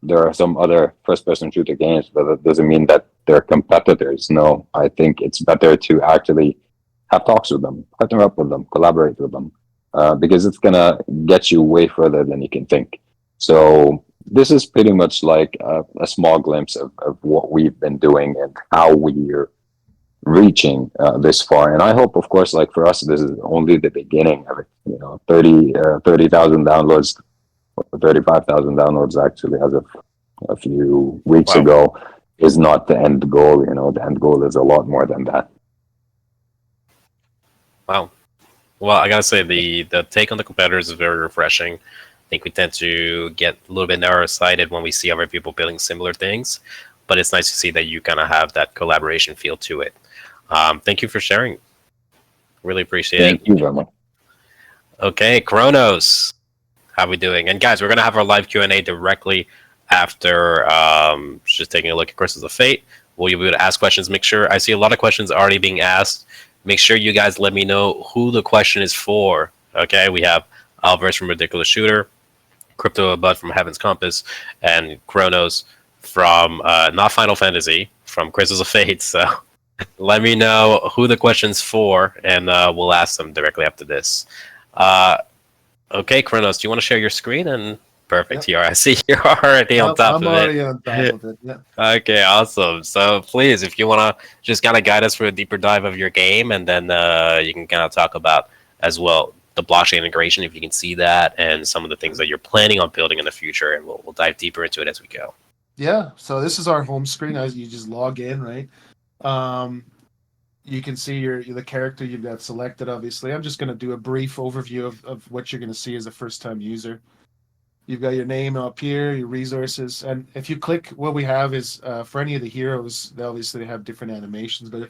There are some other first-person shooter games, but that doesn't mean that they're competitors. No, I think it's better to actually have talks with them, partner up with them, collaborate with them, because it's gonna get you way further than you can think. So this is pretty much like a small glimpse of what we've been doing and how we're reaching this far. And I hope, of course, like for us, this is only the beginning of it. 30,000 downloads, 35,000 downloads actually, as of a few weeks Wow. ago, is not the end goal. The end goal is a lot more than that. Wow. Well, I gotta say the take on the competitors is very refreshing. I think we tend to get a little bit narrow sighted when we see other people building similar things, but it's nice to see that you kind of have that collaboration feel to it. Thank you for sharing. Really appreciate it. Thank you very much. Okay, Chronos, how we doing? And guys, we're gonna have our live Q&A directly after just taking a look at Crystals of Fate. We'll be able to ask questions. Make sure I see a lot of questions already being asked. Make sure you guys let me know who the question is for. Okay, we have Alvaris from Ridiculous Shooter, CryptoAbud from Heaven's Compass, and Chronos from not Final Fantasy, from Crystals of Fate. So let me know who the question's for, and we'll ask them directly after this. Okay, Chronos, do you want to share your screen? And perfect, Yep. I see you're already on top I'm of already it. on top of it. Yeah. Okay, awesome. So please, if you want to just kind of guide us through a deeper dive of your game, and then you can kind of talk about as well the blockchain integration, if you can see that, and some of the things that you're planning on building in the future, and we'll dive deeper into it as we go. Yeah. So this is our home screen. As you just log in, right? You can see the character you've got selected. Obviously, I'm just going to do a brief overview of what you're going to see as a first-time user. You've got your name up here, your resources, and if you click, what we have is for any of the heroes, they obviously have different animations, but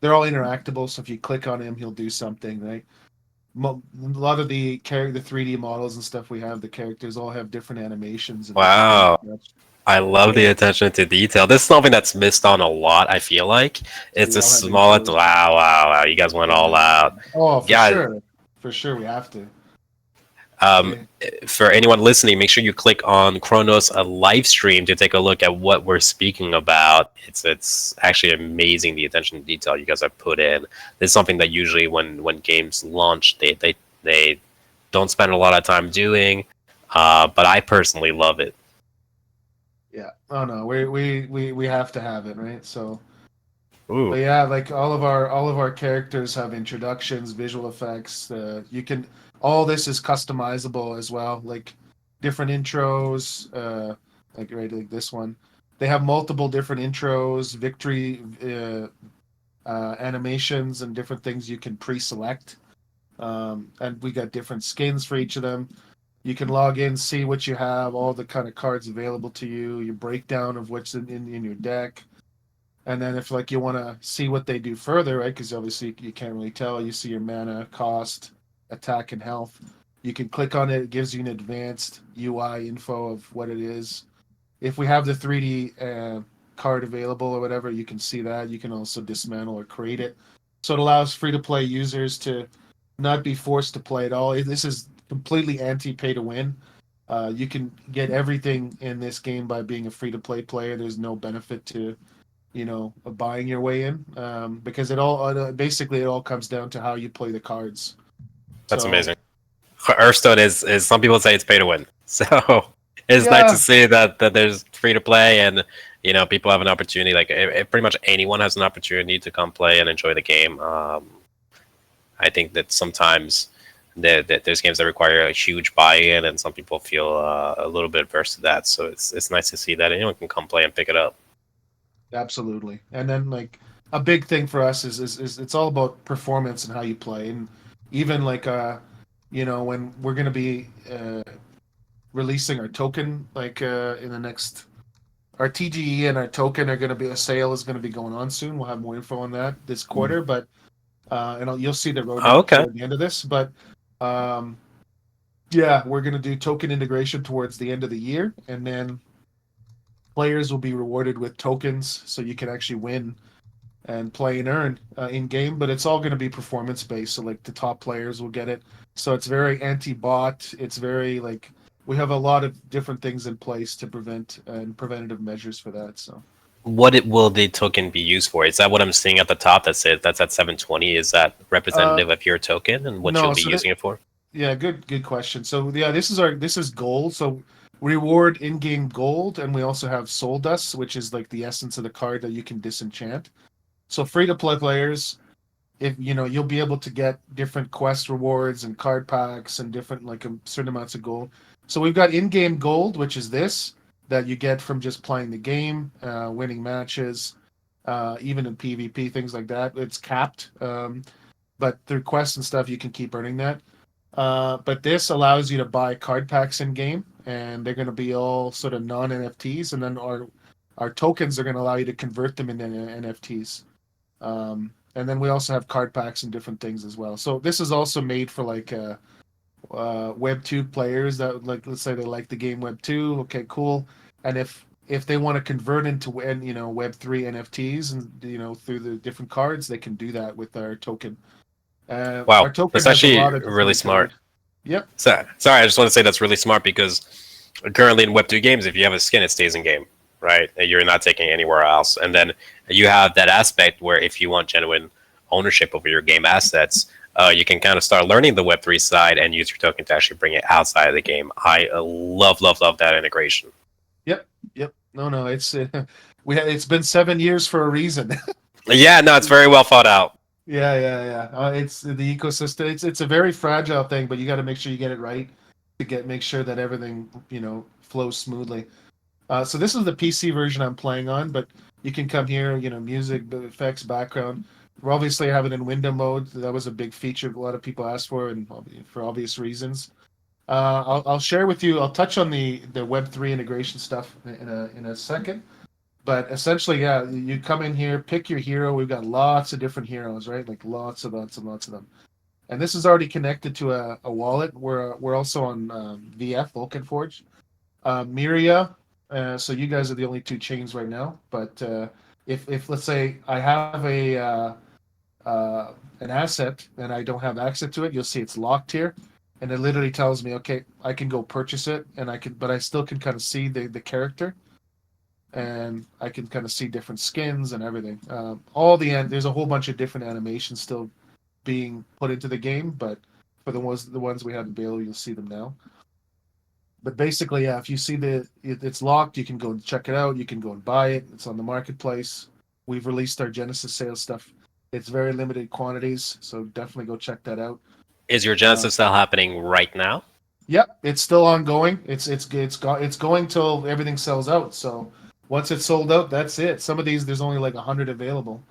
they're all interactable. So if you click on him, he'll do something, right? A lot of the 3D models and stuff we have, the characters all have different animations. And Wow. different I love the attention to detail. This is something that's missed on a lot, I feel like. It's We a all have small... intros. Wow. You guys went all out. Oh, for Yeah. sure. For sure, we have to. For anyone listening, make sure you click on Chronos a live stream to take a look at what we're speaking about. It's actually amazing the attention to detail you guys have put in. It's something that usually when games launch, they don't spend a lot of time doing, but I personally love it. Yeah. Oh no, we have to have it, right? So Ooh. but yeah, like all of our characters have introductions, visual effects. All this is customizable as well, like different intros, like this one. They have multiple different intros, victory animations, and different things you can pre-select. And we got different skins for each of them. You can log in, see what you have, all the kind of cards available to you, your breakdown of what's in your deck. And then if like you want to see what they do further, right? Because obviously you can't really tell. You see your mana, cost, attack, and health. You can click on it. It gives you an advanced UI info of what it is. If we have the 3D card available or whatever, you can see that. You can also dismantle or create it. So it allows free-to-play users to not be forced to play at all. This is completely anti-pay to win. You can get everything in this game by being a free-to-play player. There's no benefit to buying your way in, because basically it all comes down to how you play the cards. That's So, amazing. Hearthstone is some people say it's pay to win. So it's nice yeah, to see that there's free to play and people have an opportunity. Like pretty much anyone has an opportunity to come play and enjoy the game. I think that sometimes there's games that require a huge buy-in, and some people feel a little bit averse to that. So it's nice to see that anyone can come play and pick it up. absolutely. And then like a big thing for us is it's all about performance and how you play, and even like when we're gonna be releasing our token like in the next our TGE and our token are going to be a sale is going to be going on soon. We'll have more info on that this quarter, but you'll see the roadmap Okay. toward the end of this. But yeah, we're going to do token integration towards the end of the year, and then players will be rewarded with tokens, so you can actually win and play and earn in game. But it's all going to be performance based. So like the top players will get it. So it's very anti-bot. It's very like we have a lot of different things in place to prevent and preventative measures for that. So Will the token be used for? Is that what I'm seeing at the top that says that's at 720? Is that representative of your token and what no, you'll be so using it for? yeah, good question. So yeah, this is gold. So we reward in-game gold, and we also have soul dust, which is like the essence of the card that you can disenchant. So free to play players, if you'll be able to get different quest rewards and card packs and different like certain amounts of gold. So we've got in-game gold, which is this that you get from just playing the game, winning matches, even in PvP, things like that. It's capped, but through quests and stuff, you can keep earning that. But this allows you to buy card packs in game, and they're going to be all sort of non NFTs, and then our tokens are going to allow you to convert them into NFTs. And then we also have card packs and different things as well. So this is also made for like Web 2 players that like, let's say they like the game Web 2. Okay, cool. And if they want to convert into Web 3 NFTs and through the different cards, they can do that with our token. Our Wow, token that's has a lot actually of really different smart. Yep. Sorry, I just want to say that's really smart because currently in Web2 games, if you have a skin, it stays in game, right? You're not taking it anywhere else. And then you have that aspect where if you want genuine ownership over your game assets, you can kind of start learning the Web3 side and use your token to actually bring it outside of the game. I love that integration. Yep. No, it's it's been 7 years for a reason. Yeah, no, it's very well thought out. Yeah. It's the ecosystem. It's a very fragile thing, but you got to make sure you get it right to make sure that everything flows smoothly. So this is the PC version I'm playing on, but you can come here, music, effects, background. We're obviously having it in window mode. That was a big feature a lot of people asked for, and for obvious reasons. I'll share with you. I'll touch on the Web3 integration stuff in a second. But essentially, yeah, you come in here, pick your hero. We've got lots of different heroes, right? Like lots of them. And this is already connected to a wallet. We're also on VF Vulcan Forge, Myria. So you guys are the only two chains right now. But if let's say I have an asset and I don't have access to it, you'll see it's locked here, and it literally tells me, okay, I can go purchase it, and but I still can kind of see the character, and I can kind of see different skins and everything. There's a whole bunch of different animations still being put into the game, but for the ones we have available, you'll see them now. But basically, yeah, if you see it's locked, you can go and check it out. You can go and buy it. It's on the marketplace. We've released our Genesis sales stuff. It's very limited quantities, so definitely go check that out. Is your Genesis sale happening right now? Yep, it's still ongoing. It's going till everything sells out. So once it's sold out, that's it. Some of these there's only like 100 available.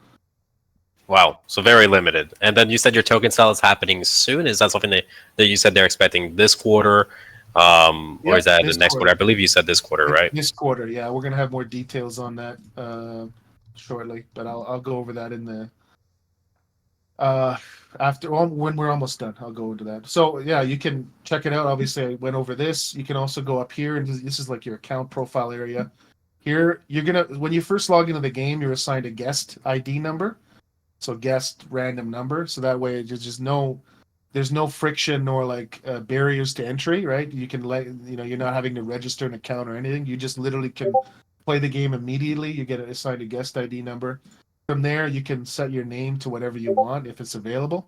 Wow, so very limited. And then you said your token sale is happening soon. Is that something that you said they're expecting this quarter? Or is that the next quarter? I believe you said this quarter, right? This quarter, yeah. We're gonna have more details on that shortly, but I'll go over that in the when we're almost done. I'll go into that. So yeah, you can check it out. Obviously, I went over this. You can also go up here, and this is like your account profile area. Here, when you first log into the game, you're assigned a guest ID number. So guest random number. So that way there's just no there's no friction nor like barriers to entry, right? You can you're not having to register an account or anything. You just literally can play the game immediately. You get assigned a guest ID number. From there, you can set your name to whatever you want if it's available.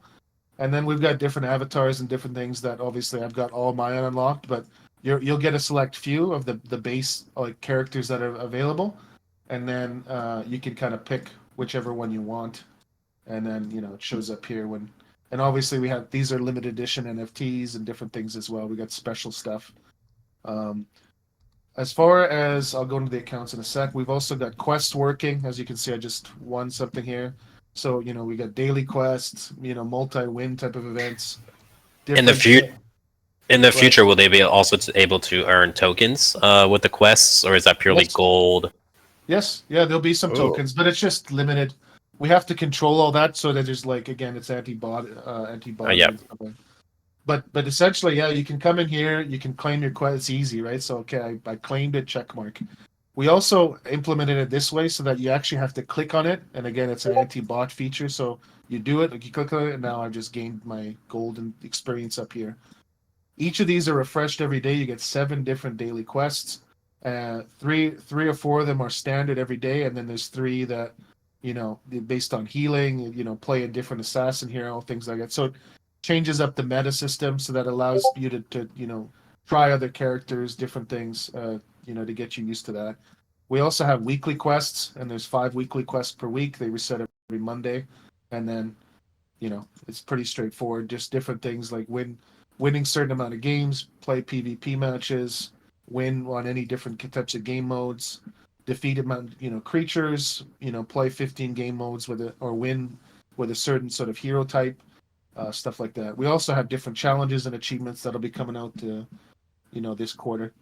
And then we've got different avatars and different things that obviously I've got all mine unlocked, but you'll get a select few of the base like characters that are available, and then you can kind of pick whichever one you want, and then it shows up here when. And obviously we have these are limited edition NFTs and different things as well. We got special stuff. Um, as far as I'll go into the accounts in a sec. We've also got quests working. As you can see, I just won something here. So we got daily quests, multi-win type of events. In the Different, in the Go ahead. future, will they be also able to earn tokens with the quests, or is that purely Yes. gold? Yes, yeah, there'll be some Oh. tokens, but it's just limited. We have to control all that so that there's like again, it's anti-bot, anti-bot. Yep. and stuff like- But essentially, yeah, you can come in here, you can claim your quest. It's easy, right? So okay, I claimed it, check mark. We also implemented it this way so that you actually have to click on it, and again, it's an anti-bot feature. So you do it, like you click on it, and now I've just gained my golden experience up here. Each of these are refreshed every day. You get 7 different daily quests. Three or four of them are standard every day, and then there's 3 that, based on healing. Play a different assassin hero, things like that. So it changes up the meta system so that allows you to try other characters, different things, to get you used to that. We also have weekly quests, and there's 5 weekly quests per week. They reset every Monday, and then it's pretty straightforward. Just different things like winning certain amount of games, play PvP matches, win on any different types of game modes, defeat amount creatures, play 15 game modes with it, or win with a certain sort of hero type, stuff like that. We also have different challenges and achievements that'll be coming out this quarter.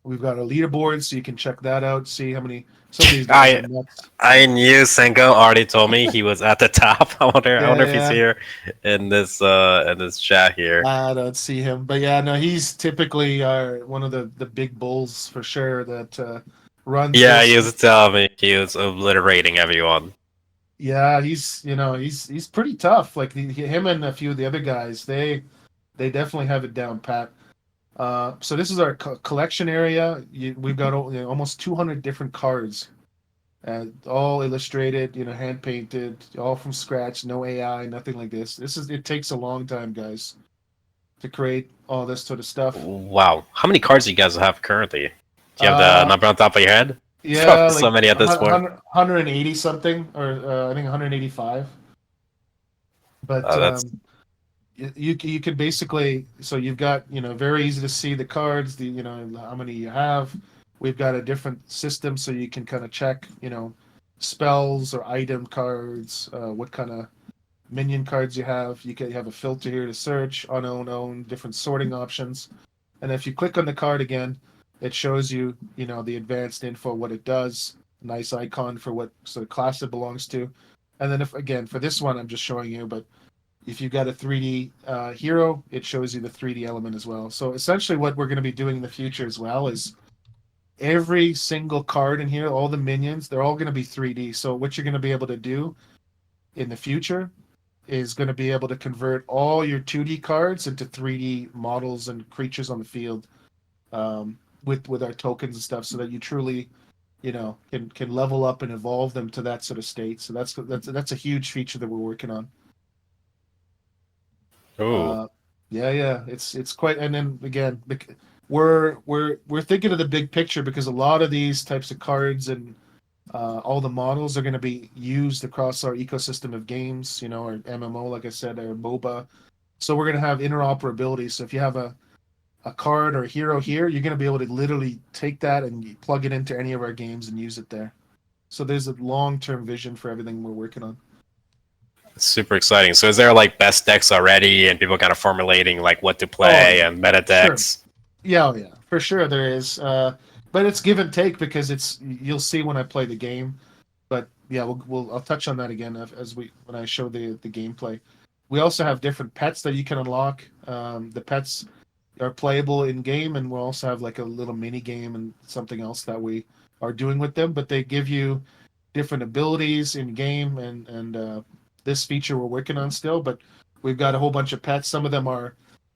We've got a leaderboard, so you can check that out. See how many some of these guys are nuts. I knew Senko already told me he was at the top. I wonder if he's Yeah. here in this chat here. I don't see him, but yeah, no, he's typically one of the big bulls for sure that runs. Yeah, this. he was telling me he was obliterating everyone. Yeah, he's pretty tough. Like him and a few of the other guys, they definitely have it down pat. So this is our collection area. We've got almost 200 different cards, all illustrated, hand painted, all from scratch, no AI, nothing like this. It takes a long time, guys, to create all this sort of stuff. Wow, how many cards do you guys have currently? Do you have the number on top of your head? Yeah, So like many at this point. 180 something, or I think 185. But that's you could basically, so you've got very easy to see the cards, the how many you have. We've got a different system so you can kind of check spells or item cards, what kind of minion cards you have. You have a filter here to search, unknown, different sorting options. And if you click on the card again, it shows you the advanced info, what it does, nice icon for what sort of class it belongs to. And then if again for this one I'm just showing you, but if you've got a 3D hero, it shows you the 3D element as well. So essentially what we're going to be doing in the future as well is every single card in here, all the minions, they're all going to be 3D. So what you're going to be able to do in the future is going to be able to convert all your 2D cards into 3D models and creatures on the field, with our tokens and stuff, so that you truly can level up and evolve them to that sort of state. So that's a huge feature that we're working on. Yeah, it's quite. And then again, we're thinking of the big picture, because a lot of these types of cards and all the models are going to be used across our ecosystem of games, our MMO, like I said, or MOBA. So we're going to have interoperability. So if you have a card or a hero here, you're going to be able to literally take that and plug it into any of our games and use it there. So there's a long-term vision for everything we're working on. super exciting. So is there like best decks already, and people kind of formulating like what to play and meta decks? Sure. Yeah, for sure there is. But it's give and take, because you'll see when I play the game. But yeah, I'll touch on that again when I show the gameplay. We also have different pets that you can unlock. The pets are playable in game, and we'll also have like a little mini game and something else that we are doing with them. But they give you different abilities in game, and this feature we're working on still. But We've got a whole bunch of pets. Some of them are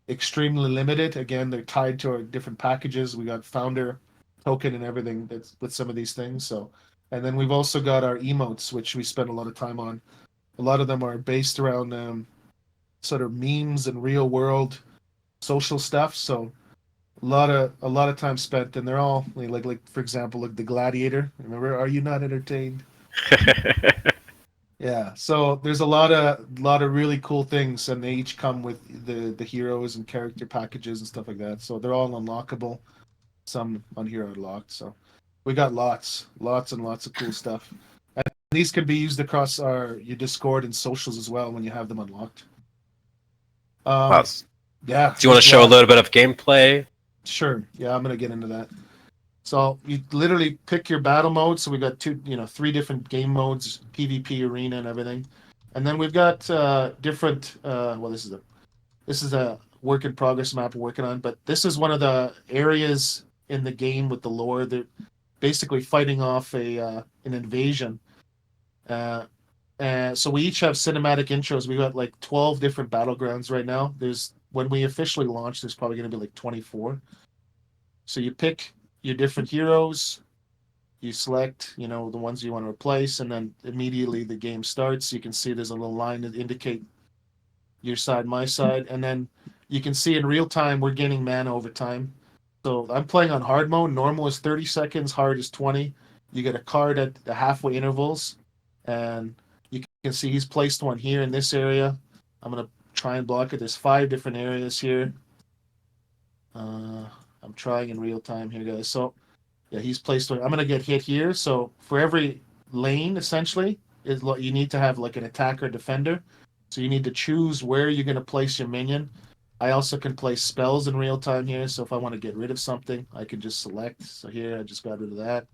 extremely limited. Again, they're tied to our different packages. We got founder token and everything that's with some of these things. So, and then we've also got our emotes, which we spend a lot of time on. A lot of them are based around sort of memes and real world social stuff. So a lot of time spent, and they're all like for example, like the gladiator. Remember, are you not entertained? Yeah. So there's a lot of really cool things, and they each come with the heroes and character packages and stuff like that. So they're all unlockable. Some on here are locked. So we got lots and lots of cool stuff. And these can be used across your Discord and socials as well when you have them unlocked. Um, Plus, yeah, do you want to there's a show a lot. little bit of gameplay? Sure. Yeah, I'm gonna get into that. So you literally pick your battle mode. So we got three different game modes: PvP, arena, and everything. And then we've got different. Well, this is a work in progress map we're working on, but this is one of the areas in the game with the lore. They're basically fighting off an invasion. Uh, so we each have cinematic intros. We got like 12 different battlegrounds right now. There's when we officially launch, there's probably going to be like 24. So you pick your different heroes, you select, the ones you want to replace, and then immediately the game starts. You can see there's a little line that indicate your side, my side, and then you can see in real time we're gaining mana over time. So I'm playing on hard mode. Normal is 30 seconds, hard is 20. You get a card at the halfway intervals, and you can see he's placed one here in this area. I'm gonna try and block it. There's 5 different areas here. Uh, I'm trying in real time here, guys. So yeah, he's placed one. I'm gonna get hit here. So for every lane, essentially, you need to have like an attacker defender. So you need to choose where you're gonna place your minion. I also can place spells in real time here. So if I want to get rid of something, I can just select. So here I just got rid of that.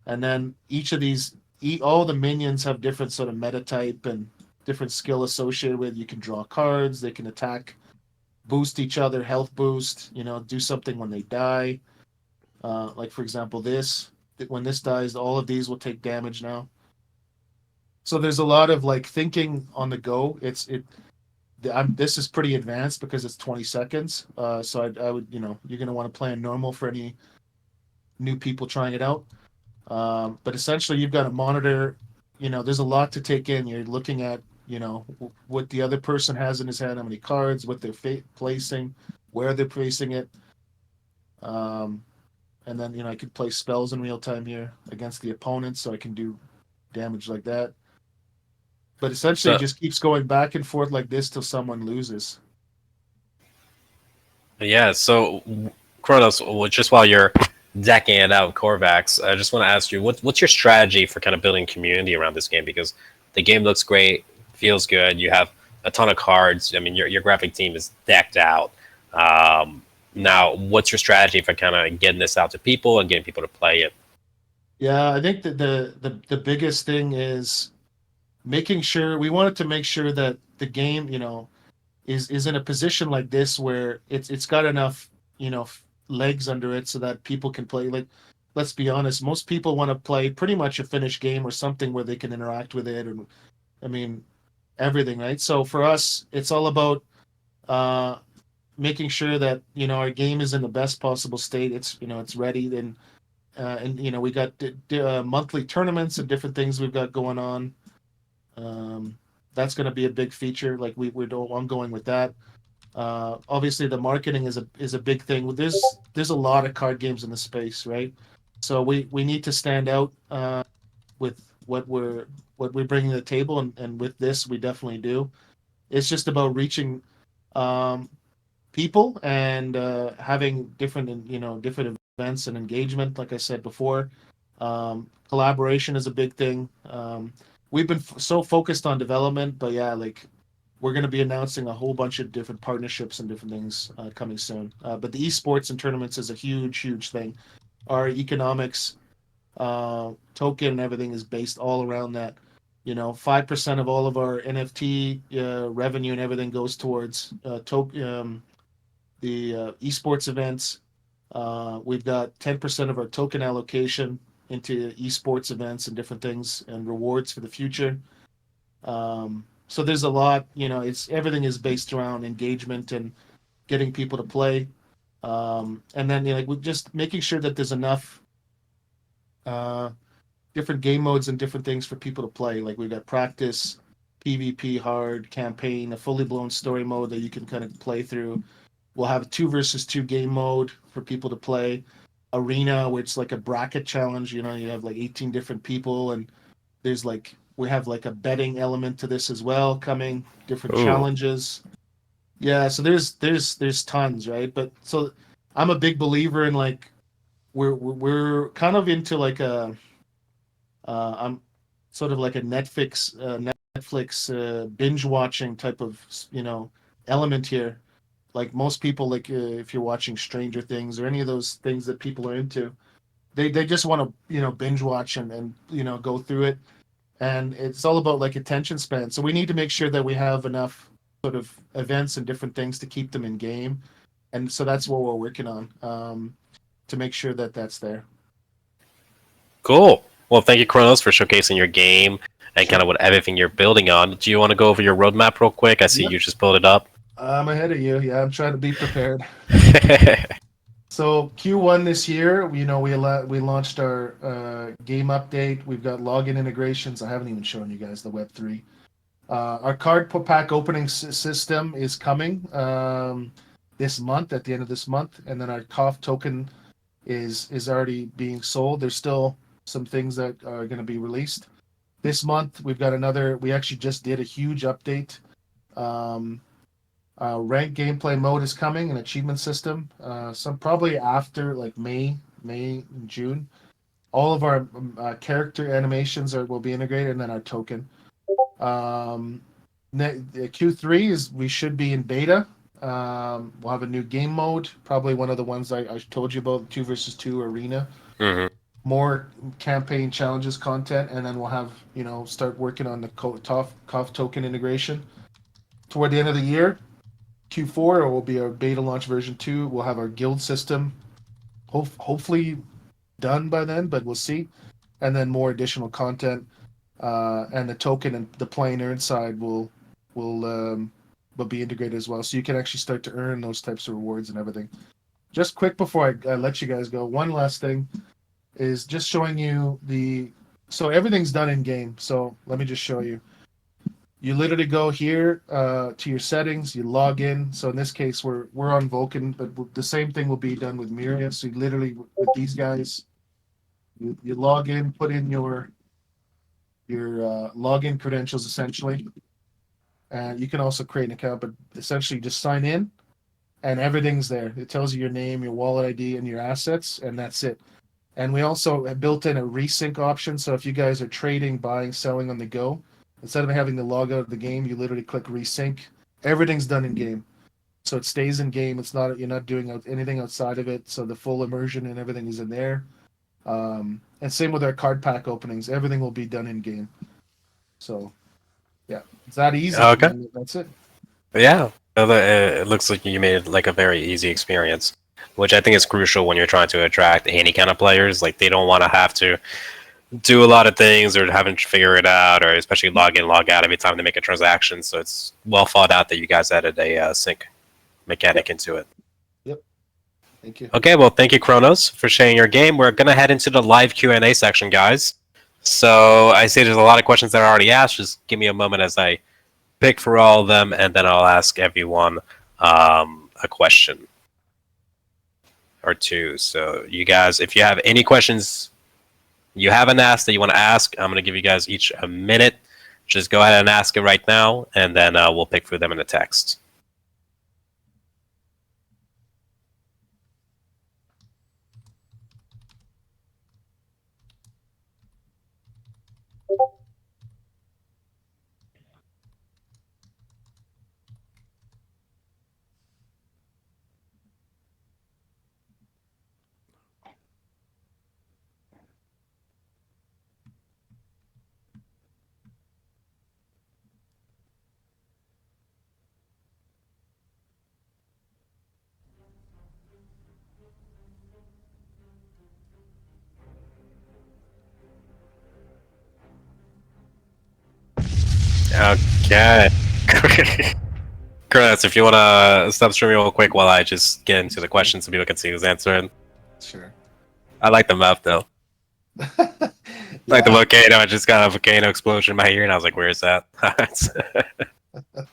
And then each of these, all the minions have different sort of meta type and different skill associated with. You can draw cards. They can attack, boost each other, health boost. Do something when they die. Like for example, when this dies, all of these will take damage now. So there's a lot of like thinking on the go. This is pretty advanced because it's 20 seconds. So I would, you're gonna want to plan normal for any new people trying it out. But essentially, you've got to monitor. There's a lot to take in. You're looking at, what the other person has in his hand, how many cards, what they're placing, where they're placing it. Um, and then I could play spells in real time here against the opponent, so I can do damage like that. But essentially, it So just keeps going back and forth like this till someone loses. yeah, so Chronos, just while you're decking it out, Corvax, I just want to ask you, what's your strategy for kind of building community around this game? Because the game looks great, feels good. You have a ton of cards. I mean, your graphic team is decked out. Now, what's your strategy for kind of getting this out to people and getting people to play it? Yeah, I think that the biggest thing is making sure we wanted to make sure that the game, is in a position like this where it's got enough, legs under it so that people can play. Like, let's be honest, most people want to play pretty much a finished game or something where they can interact with it, and I mean everything, right? So for us, it's all about uh, making sure that our game is in the best possible state. It's ready, and we got monthly tournaments and different things we've got going on. Um, that's going to be a big feature. Like we're ongoing with that. Obviously, the marketing is a big thing. There's a lot of card games in the space, right? So we need to stand out with what we're bringing to the table, and with this, we definitely do. It's just about reaching um, people and having different events and engagement. Like I said before, collaboration is a big thing. We've been so focused on development, but yeah, like we're going to be announcing a whole bunch of different partnerships and different things coming soon. But the esports and tournaments is a huge thing. Our economics token and everything is based all around that. 5% of all of our NFT revenue and everything goes towards the esports events. We've got 10% of our token allocation into esports events and different things and rewards for the future. So there's a lot, it's everything is based around engagement and getting people to play. And then like we're just making sure that there's enough uh, different game modes and different things for people to play. Like we've got practice, PvP, hard, campaign, a fully blown story mode that you can kind of play through. We'll have a 2 versus 2 game mode for people to play. Arena, which is like a bracket challenge. You have like 18 different people, and there's like we have like a betting element to this as well coming. Different Ooh. challenges. Yeah, so there's tons, right? But so I'm a big believer in like we're kind of into like I'm sort of like a Netflix binge watching type of element here. Like most people, like if you're watching Stranger Things or any of those things that people are into, they just want to binge watch and go through it, and it's all about like attention span. So we need to make sure that we have enough sort of events and different things to keep them in game, and so that's what we're working on to make sure that that's there. Cool. Well, thank you, Chronos, for showcasing your game and Sure. kind of what everything you're building on. Do you want to go over your roadmap real quick? I see Yep. you just pulled it up. I'm ahead of you. Yeah, I'm trying to be prepared. So Q1 this year, we launched our game update. We've got login integrations. I haven't even shown you guys the Web3. Our card pack opening system is coming this month, at the end of this month, and then our COF token is already being sold. There's still some things that are going to be released this month. We've got another. We actually just did a huge update. Um, Ranked gameplay mode is coming, an achievement system. Some probably after like May, and June. All of our character animations will be integrated, and then our token. Um, Q3 is we should be in beta. We'll have a new game mode, probably one of the ones I told you about, 2 versus 2 arena. Hmm. More campaign challenges content, and then we'll have start working on the COF token integration. Toward the end of the year, Q4 will be our beta launch version 2. We'll have our guild system, hopefully done by then, but we'll see. And then more additional content, and the token and the play and earn side will be integrated as well. So you can actually start to earn those types of rewards and everything. Just quick before I let you guys go, one last thing is just showing you so everything's done in game. So let me just show you. You literally go here to your settings, you log in. So in this case, we're on Vulkan, but the same thing will be done with Myria. So you literally with these guys, you log in, put in your login credentials essentially, and you can also create an account. But essentially, just sign in, and everything's there. It tells you your name, your wallet ID, and your assets, and that's it. And we also have built in a resync option. So if you guys are trading, buying, selling on the go, instead of having to log out of the game, you literally click resync. Everything's done in game. So it stays in game. You're not doing anything outside of it. So the full immersion and everything is in there. And same with our card pack openings. Everything will be done in game. So yeah, it's that easy. Okay. And that's it. Yeah. It looks like you made it like a very easy experience, which I think is crucial when you're trying to attract any kind of players. Like they don't want to have to do a lot of things or haven't figured it out, or especially log in, log out every time they make a transaction. So it's well thought out that you guys added a sync mechanic into it. Yep. Thank you. Okay, well, thank you, Chronos, for sharing your game. We're gonna head into the live Q&A section, guys. So I see there's a lot of questions that are already asked. Just give me a moment as I pick for all of them, and then I'll ask everyone a question or two. So you guys, if you have any questions you haven't asked that you want to ask, I'm going to give you guys each a minute. Just go ahead and ask it right now, and then we'll pick through them in the text. Okay. Chris, if you want to stop streaming real quick while I just get into the questions so people can see who's answering. Sure. I like the map though. Like the volcano, I just got a volcano explosion in my ear, and I was like, "Where is that?" That's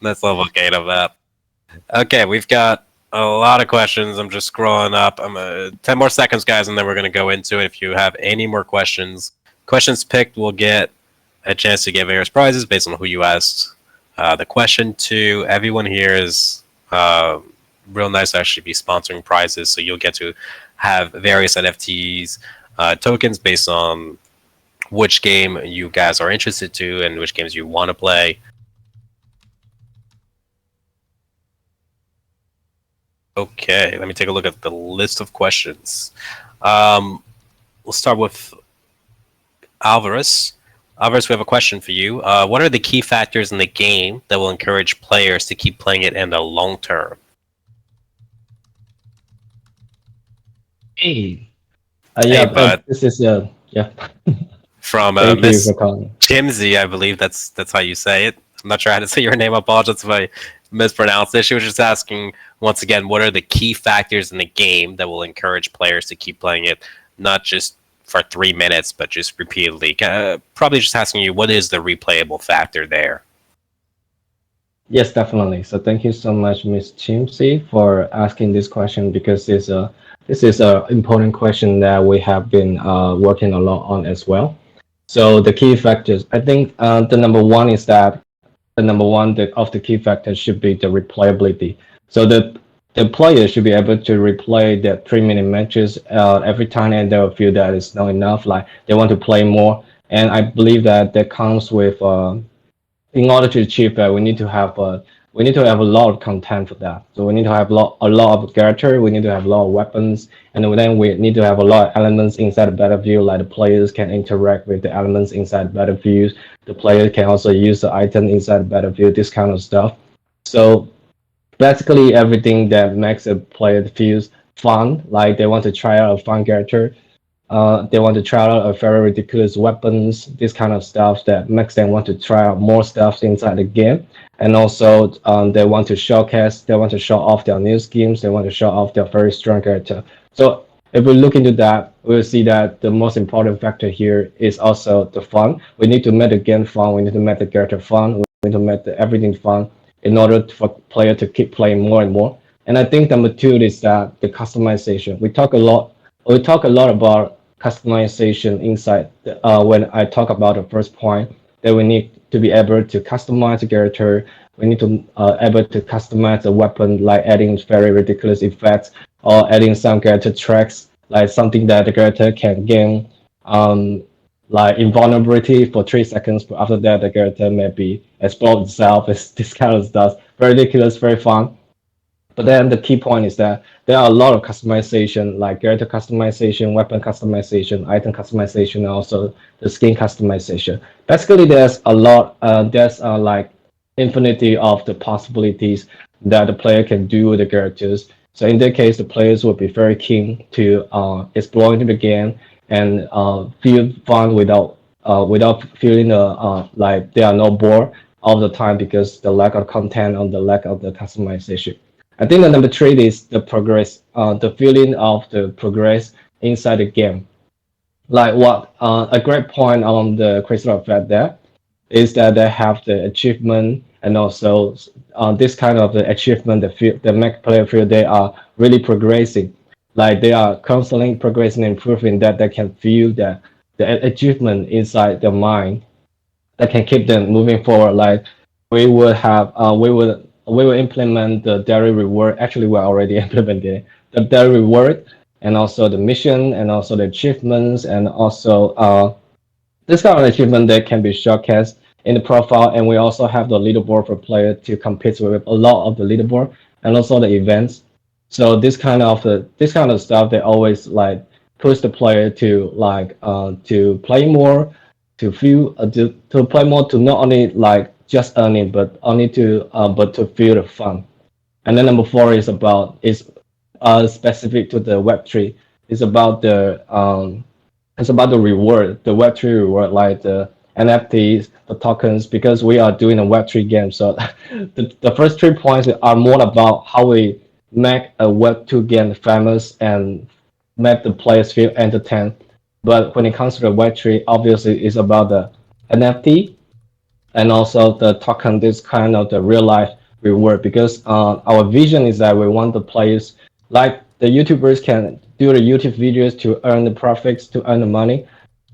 the volcano map. Okay, we've got a lot of questions. I'm just scrolling up. 10 more seconds, guys, and then we're gonna go into it. If you have any more questions picked will get a chance to get various prizes based on who you asked the question to. Everyone here is real nice to actually be sponsoring prizes, so you'll get to have various NFTs tokens based on which game you guys are interested to and which games you want to play. Okay, let me take a look at the list of questions. We'll start with Alvaris. Alvaris, we have a question for you. What are the key factors in the game that will encourage players to keep playing it in the long term? Hey. Hey, bud. This is yeah. From Thank you Miss for calling. Chimsy, I believe that's how you say it. I'm not sure how to say your name. I apologize if I mispronounced it. She was just asking, once again, what are the key factors in the game that will encourage players to keep playing it, not just for 3 minutes, but just repeatedly? Probably just asking you, what is the replayable factor there? Yes, definitely. So thank you so much, Miss Chimsy, for asking this question because this is a important question that we have been working a lot on as well. So the key factors, I think the number one is that of the key factors should be the replayability. So the player should be able to replay the 3 minute matches every time, and they'll feel that it's not enough. Like they want to play more, and I believe that comes with in order to achieve that, we need to have a lot of content for that. So we need to have a lot of character. We need to have a lot of weapons, and then we need to have a lot of elements inside the battlefield. Like the players can interact with the elements inside the battlefield. The player can also use the item inside the battlefield. This kind of stuff. So basically everything that makes a player feel fun, like they want to try out a fun character, they want to try out a very ridiculous weapons, this kind of stuff that makes them want to try out more stuff inside the game. And also, they want to they want to show off their new schemes, they want to show off their very strong character. So if we look into that, we'll see that the most important factor here is also the fun. We need to make the game fun, we need to make the character fun, we need to make everything fun in order for player to keep playing more and more. And I think number two is that the customization. We talk a lot about customization inside when I talk about the first point that we need to be able to customize the character. We need to able to customize the weapon, like adding very ridiculous effects or adding some character tracks, like something that the character can gain like invulnerability for 3 seconds, but after that the character maybe explode itself. It's this kind of stuff. Very ridiculous, very fun. But then the key point is that there are a lot of customization, like character customization, weapon customization, item customization, and also the skin customization. Basically, there's a lot. There's like infinity of the possibilities that the player can do with the characters. So in that case, the players will be very keen to explore into the game and feel fun without feeling like they are no bored all the time because the lack of content or the lack of the customization. I think the number three is the progress, the feeling of the progress inside the game. Like what a great point on the CryptoAbud there is that they have the achievement and also this kind of the achievement that make player feel they are really progressing. Like they are constantly progressing and improving, that they can feel that the achievement inside their mind that can keep them moving forward. Like we will implement the daily reward. Actually, we're already implementing the daily reward and also the mission and also the achievements and also this kind of achievement that can be showcased in the profile. And we also have the leaderboard for player to compete with a lot of the leaderboard and also the events. So this kind of stuff they always like push the player to play more, to play more, to not only like just earn it, but to feel the fun. And then number four is specific to the Web3. It's about the reward, the Web3 reward, like NFTs, the tokens, because we are doing a Web3 game. So the first 3 points are more about how we make a Web2 game famous and make the players feel entertained. But when it comes to the Web3, obviously it's about the NFT and also the token, this kind of the real life reward. Because our vision is that we want the players, like the YouTubers can do the YouTube videos to earn the profits, to earn the money,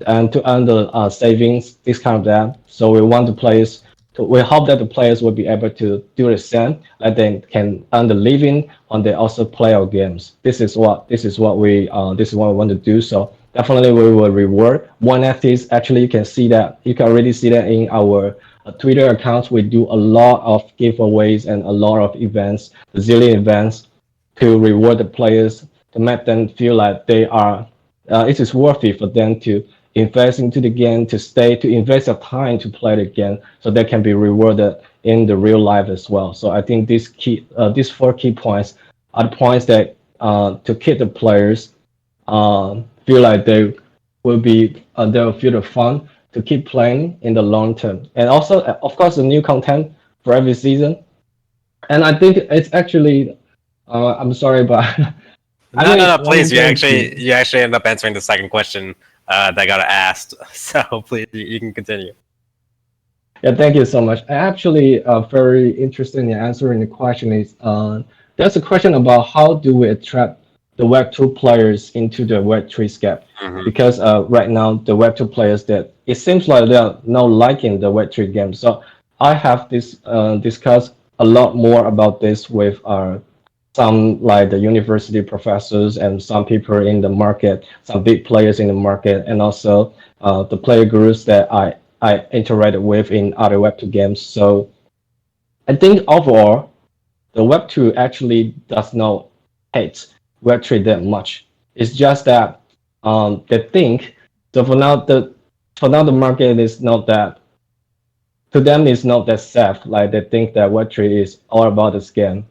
and to earn the savings, this kind of that. So we want the players. We hope that the players will be able to do the same, like they can earn the living when they also play our games. This is what we want to do. So definitely we will reward one NFTs. Actually, you can already see that in our Twitter accounts. We do a lot of giveaways and a lot of events, zillion events, to reward the players, to make them feel like they are it is worthy for them to invest into the game, to invest their time to play the game, so they can be rewarded in the real life as well. So I think these 4 key points are the points that to keep the players feel like they'll feel the fun to keep playing in the long term, and also of course the new content for every season. And I think it's actually I'm sorry, but I think No, it's please. going to. You actually end up answering the second question that got asked. So please, you can continue. Yeah, thank you so much. Actually, very interested in answering the question is there's a question about how do we attract the Web2 players into the Web3 scape? Mhm. Because right now the Web2 players that it seems like they're not liking the Web3 game. So I have discussed a lot more about this with some like the university professors and some people in the market, some big players in the market, and also the player groups that I interacted with in other Web2 games. So I think overall, the Web2 actually does not hate Web3 that much. It's just that they think so for now the market is not that to them it's not that safe. Like they think that Web3 is all about the scam.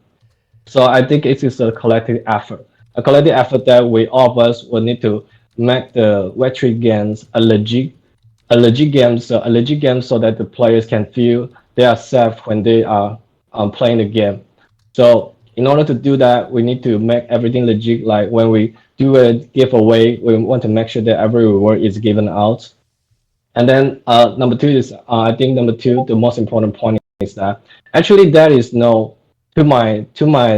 So I think it is a collective effort that we all of us will need to make the Web3 games a legit game so that the players can feel they are safe when they are playing the game. So in order to do that, we need to make everything legit. Like when we do a giveaway, we want to make sure that every reward is given out. And then number two is I think number two, the most important point is that actually there is no to my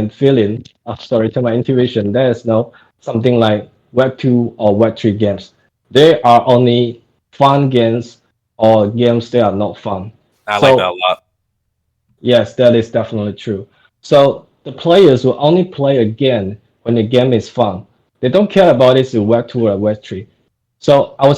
feeling, sorry, to my intuition, there is no something like Web2 or Web3 games. They are only fun games or games that are not fun. I like that So a lot. yes, that is definitely true. So the players will only play again when the game is fun. They don't care about it's a Web2 or Web3. So I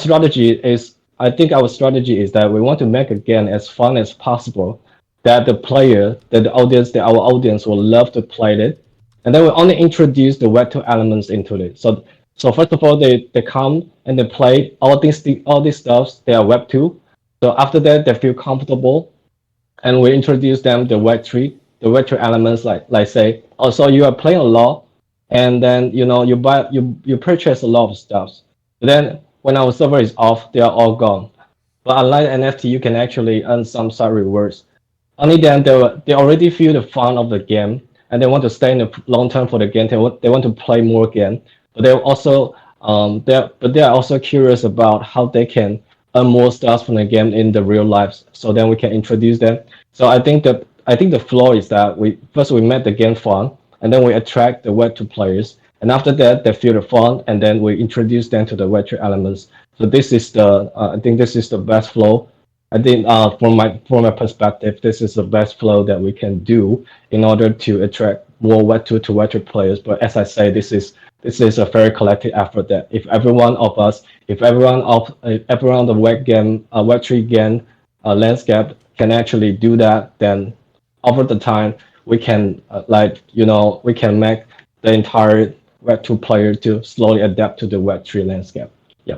think our strategy is that we want to make a game as fun as possible, that our audience will love to play it, and then we only introduce the Web2 elements into it. So first of all, they come and they play all these stuffs. They are Web2. So after that, they feel comfortable and we introduce them the Web3 elements like say, oh, so you are playing a lot, and then you purchase a lot of stuff. Then when our server is off, they are all gone. But unlike NFT, you can actually earn some side rewards. Only then they already feel the fun of the game and they want to stay in the long term for the game. They want to play more game, but they are also curious about how they can earn more stars from the game in the real lives. So then we can introduce them. So I think the flow is that we make the game fun and then we attract the Web2 players. And after that, they feel the fun, and then we introduce them to the Web3 elements. So I think this is the best flow. I think from my perspective, this is the best flow that we can do in order to attract more Web2 to Web3 players. But as I say, this is a very collective effort that if everyone the Web3 game landscape can actually do that, then over the time we can we can make the entire Web2 player to slowly adapt to the Web3 landscape. Yeah.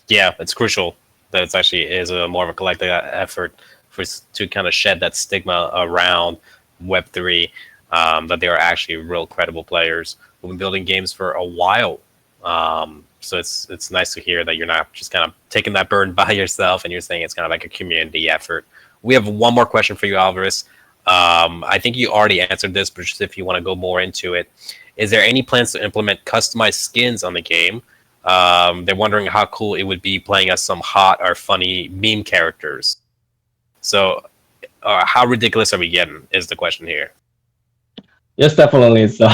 Yeah, it's crucial that it's actually is a more of a collective effort to kind of shed that stigma around Web3, that they are actually real credible players who've been building games for a while So it's nice to hear that you're not just kind of taking that burden by yourself, and you're saying it's kind of like a community effort. We have one more question for you, Alvaris. I think you already answered this, but just if you want to go more into it, is there any plans to implement customized skins on the game? They're wondering how cool it would be playing as some hot or funny meme characters. So, how ridiculous are we getting? Is the question here. Yes, definitely. So,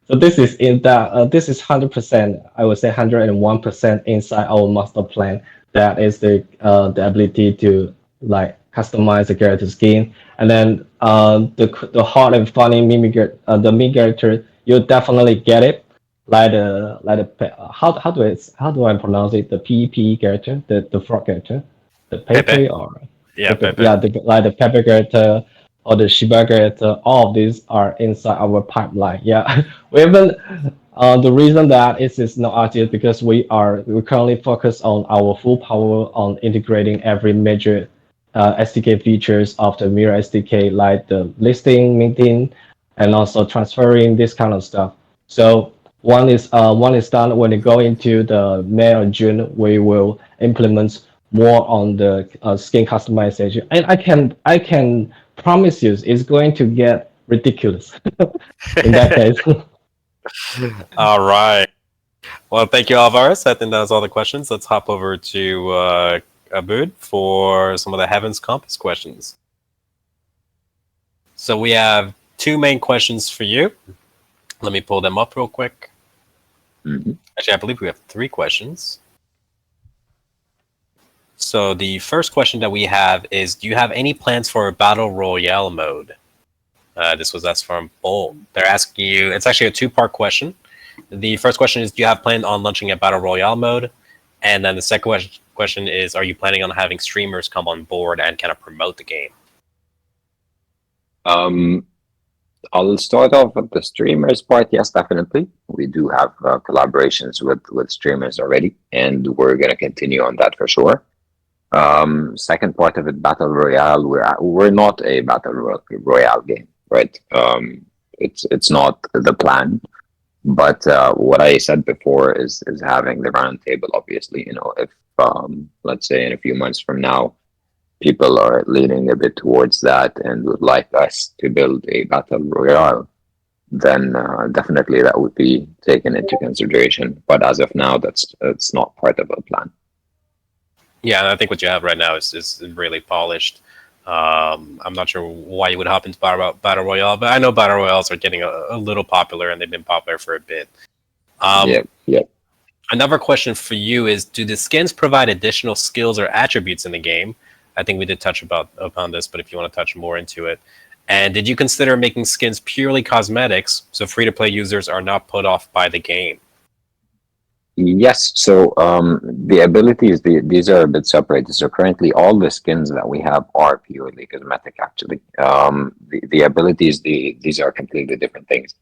so this is in that this is 100%. I would say 101% inside our master plan. That is the ability to like customize the character skin, and then the hot and funny the meme character, you definitely get it. How do I pronounce it? The PEP character, the frog character, the Pepe? Pepe or Yeah, Pepe. yeah, like the Pepe character or the Shiba character, all of these are inside our pipeline. Yeah, we haven't. The reason that is not out yet because we currently focus on our full power on integrating every major SDK features of the Myria SDK, like the listing, minting, and also transferring this kind of stuff. So one is done. When you go into the May or June, we will implement more on the skin customization, and I can promise you it's going to get ridiculous in that case. All right. Well, thank you, Alvaris. I think that was all the questions. Let's hop over to Abud for some of the Heavens Compass questions. So we have two main questions for you. Let me pull them up real quick. Mhm. Actually, I believe we have three questions. So the first question that we have is, do you have any plans for a Battle Royale mode? This was us from Bolt. They're asking you, it's actually a two-part question. The first question is, do you have planned on launching a Battle Royale mode? And then the second question is, are you planning on having streamers come on board and kind of promote the game? I'll start off with the streamers part. Yes, definitely. We do have collaborations with streamers already, and we're gonna continue on that for sure. Second part of it, battle royale. We're not a royale game, right? It's not the plan. But what I said before is having the round table. Obviously, if let's say in a few months from now, people are leaning a bit towards that and would like us to build a battle royale, then definitely that would be taken into consideration. But as of now, it's not part of our plan. Yeah, I think what you have right now is really polished. I'm not sure why you would hop into Battle Royale, but I know Battle Royales are getting a little popular, and they've been popular for a bit. Yeah. Another question for you is, do the skins provide additional skills or attributes in the game? I think we did touch upon this, but if you want to touch more into it. And did you consider making skins purely cosmetics so free-to-play users are not put off by the game? Yes. So the abilities, these are a bit separated. So currently, all the skins that we have are purely cosmetic. Actually, the abilities, these are completely different things.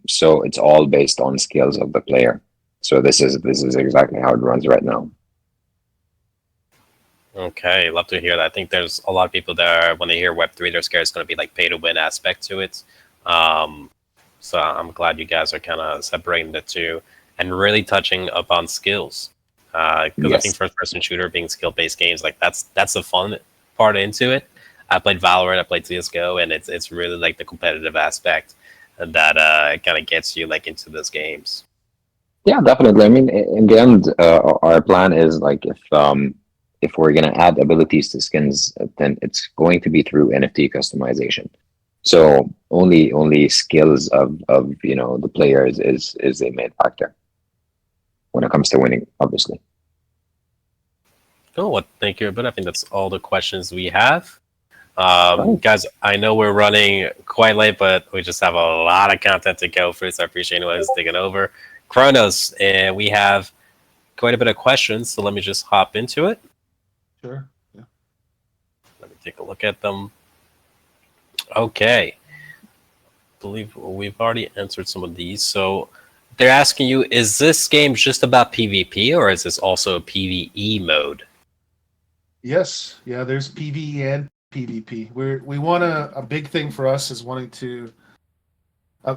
So it's all based on skills of the player. So this is exactly how it runs right now. Okay, love to hear that. I think there's a lot of people that when they hear Web3, they're scared it's going to be like pay to win aspect to it. So I'm glad you guys are kind of separating the two and really touching upon skills. Because I think Yes. first person shooter being skill based games, like that's the fun part into it. I played Valorant, I played CS:GO, and it's really like the competitive aspect that kind of gets you like into those games. Yeah, definitely. I mean, in the end, our plan is like if we're gonna add abilities to skins, then it's going to be through NFT customization. So only skills of the players is a main factor when it comes to winning, obviously. Cool. Well, thank you, but I think that's all the questions we have. Right. Guys, I know we're running quite late, but we just have a lot of content to go through, so I appreciate anyone who's taking over. Chronos, and we have quite a bit of questions, so let me just hop into it. Sure. Yeah. Let me take a look at them. Okay. I believe we've already answered some of these. So they're asking you, is this game just about PvP, or is this also a PvE mode? Yes. Yeah. There's PvE and PvP. We want a big thing for us is wanting to uh,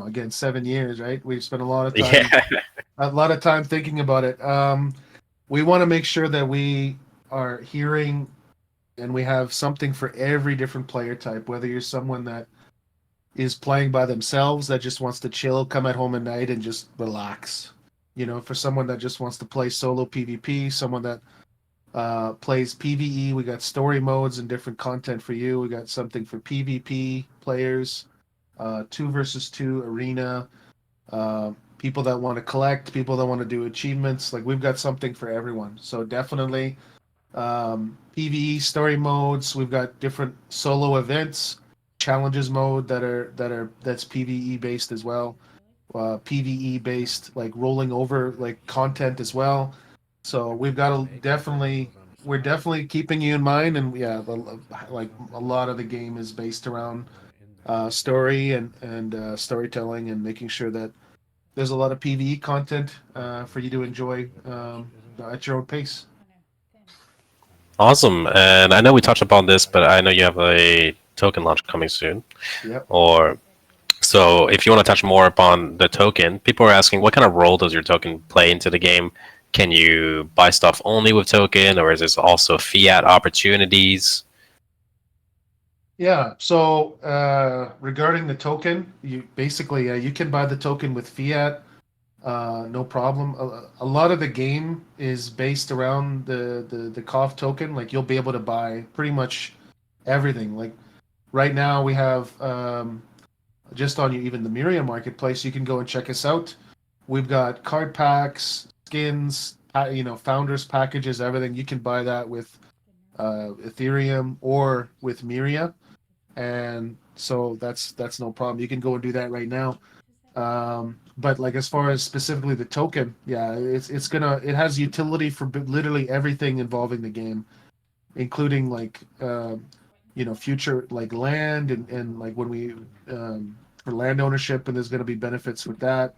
again, 7 years, right? We've spent Yeah. a lot of time thinking about it. We want to make sure that we are hearing and we have something for every different player type, whether you're someone that is playing by themselves that just wants to chill, come at home at night and just relax. For someone that just wants to play solo PvP, someone that plays PvE, we got story modes and different content for you. We got something for PvP players, two versus two arena, people that want to collect, people that want to do achievements. Like we've got something for everyone. So definitely PVE story modes. We've got different solo events, challenges mode that's PVE based as well. PVE based like rolling over like content as well. So we've got a definitely we're definitely keeping you in mind, and yeah, like a lot of the game is based around story and storytelling and making sure that there's a lot of PVE content for you to enjoy at your own pace. Awesome. And I know we touched upon this, but I know you have a token launch coming soon. Yep. Or so if you want to touch more upon the token, people are asking what kind of role does your token play into the game? Can you buy stuff only with token, or is this also fiat opportunities? Yeah. So regarding the token, you basically you can buy the token with fiat, no problem. A lot of the game is based around the COF token. Like you'll be able to buy pretty much everything. Like right now we have just on even the Myria marketplace, you can go and check us out. We've got card packs, skins, founders packages, everything. You can buy that with Ethereum or with Myria, and so that's no problem. You can go and do that right now. But like as far as specifically the token, yeah, it has utility for literally everything involving the game, including like future like land and like when we for land ownership, and there's going to be benefits with that.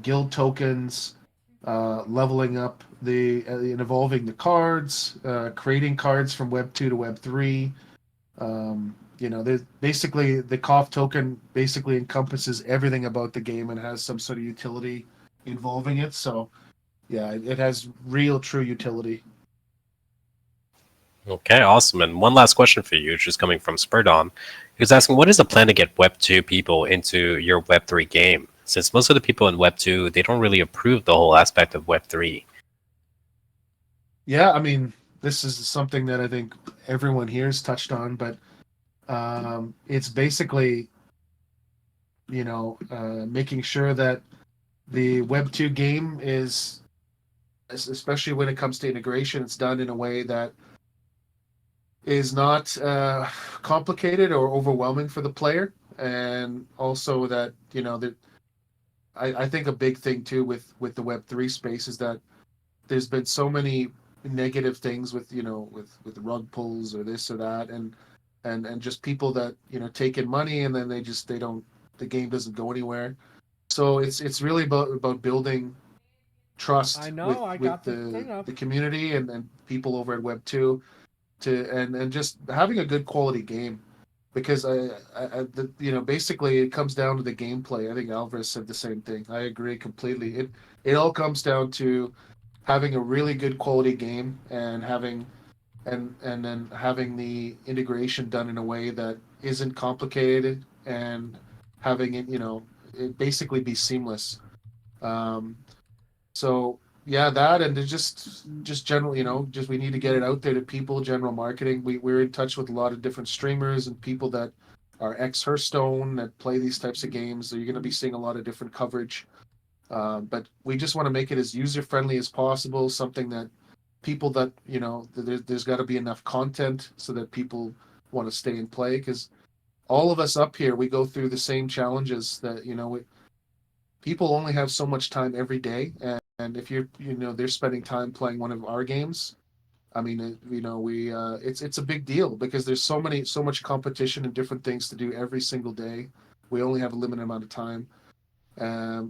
Guild tokens, leveling up and evolving the cards, creating cards from Web 2 to Web 3. There's basically the COF token basically encompasses everything about the game and has some sort of utility involving it. So yeah, it has real true utility. Okay, awesome. And one last question for you, which is coming from Spurdon. He was asking, what is the plan to get Web 2 people into your Web 3 game? Since most of the people in Web 2, they don't really approve the whole aspect of Web 3. Yeah, I mean, this is something that I think everyone here has touched on, but it's basically, making sure that the Web 2 game is, especially when it comes to integration, it's done in a way that is not complicated or overwhelming for the player. And also that, that I think a big thing too with the Web3 space is that there's been so many negative things with with rug pulls or this or that, and just people that take in money and then they don't, the game doesn't go anywhere. So it's really about building I trust know, I with got the thing up. the community and people over at Web 2 and just having a good quality game, because basically it comes down to the gameplay. I think Alvaris said the same thing. I agree completely. It all comes down to having a really good quality game and having and then having the integration done in a way that isn't complicated, and having it it basically be seamless. um, so yeah, that and just general, just we need to get it out there to people. General marketing. We're in touch with a lot of different streamers and people that are ex Hearthstone that play these types of games. So you're going to be seeing a lot of different coverage. But we just want to make it as user friendly as possible. Something that people that there's got to be enough content so that people want to stay and play, because all of us up here, we go through the same challenges that people only have so much time every day, and if they're spending time playing one of our games. I mean, we it's a big deal because there's so much competition and different things to do every single day. We only have a limited amount of time.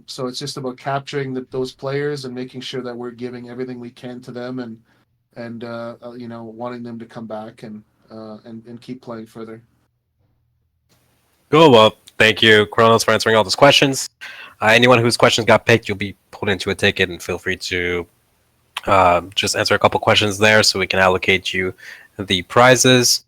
So it's just about capturing those players and making sure that we're giving everything we can to them, and wanting them to come back and keep playing further. Cool. Well, Thank you, Chronos, for answering all those questions. Anyone whose questions got picked, you'll be pulled into a ticket, and feel free to just answer a couple questions there so we can allocate you the prizes.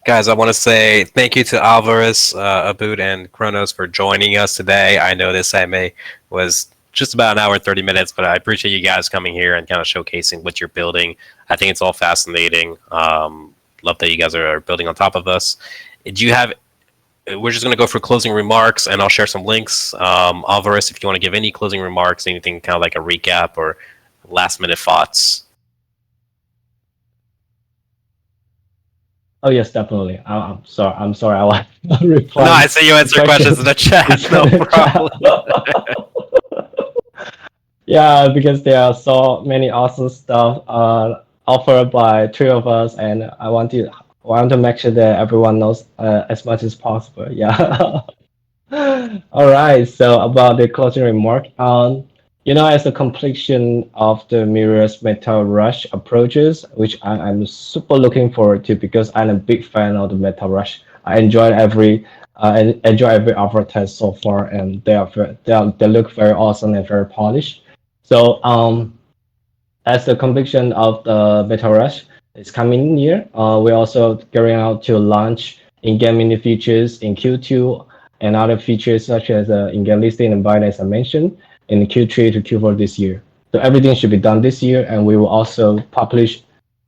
Guys, I want to say thank you to Alvaris, Abud, and Chronos for joining us today. I know this AMA was just about an hour and 30 minutes, but I appreciate you guys coming here and kind of showcasing what you're building. I think it's all fascinating. Love that you guys are building on top of us. Do you have We're just going to go for closing remarks, and I'll share some links. Alvaris, if you want to give any closing remarks, anything kind of like a recap or last minute thoughts. Oh yes, definitely. I'm sorry. I'm sorry. I want to reply. No, I see you answer questions in the chat. No problem. Yeah, because there are so many awesome stuff offered by three of us, and I want to make sure that everyone knows as much as possible. Yeah. All right. So about the closing remark, as the completion of the Myria's Metal Rush approaches, which I'm super looking forward to because I'm a big fan of the Metal Rush. I enjoy every offer test so far, and they look very awesome and very polished. So as the completion of the Metal Rush is coming near, we're also going out to launch in-game mini features in Q2 and other features such as in-game listing and buying, as I mentioned, in Q3 to Q4 this year. So everything should be done this year, and we will also publish.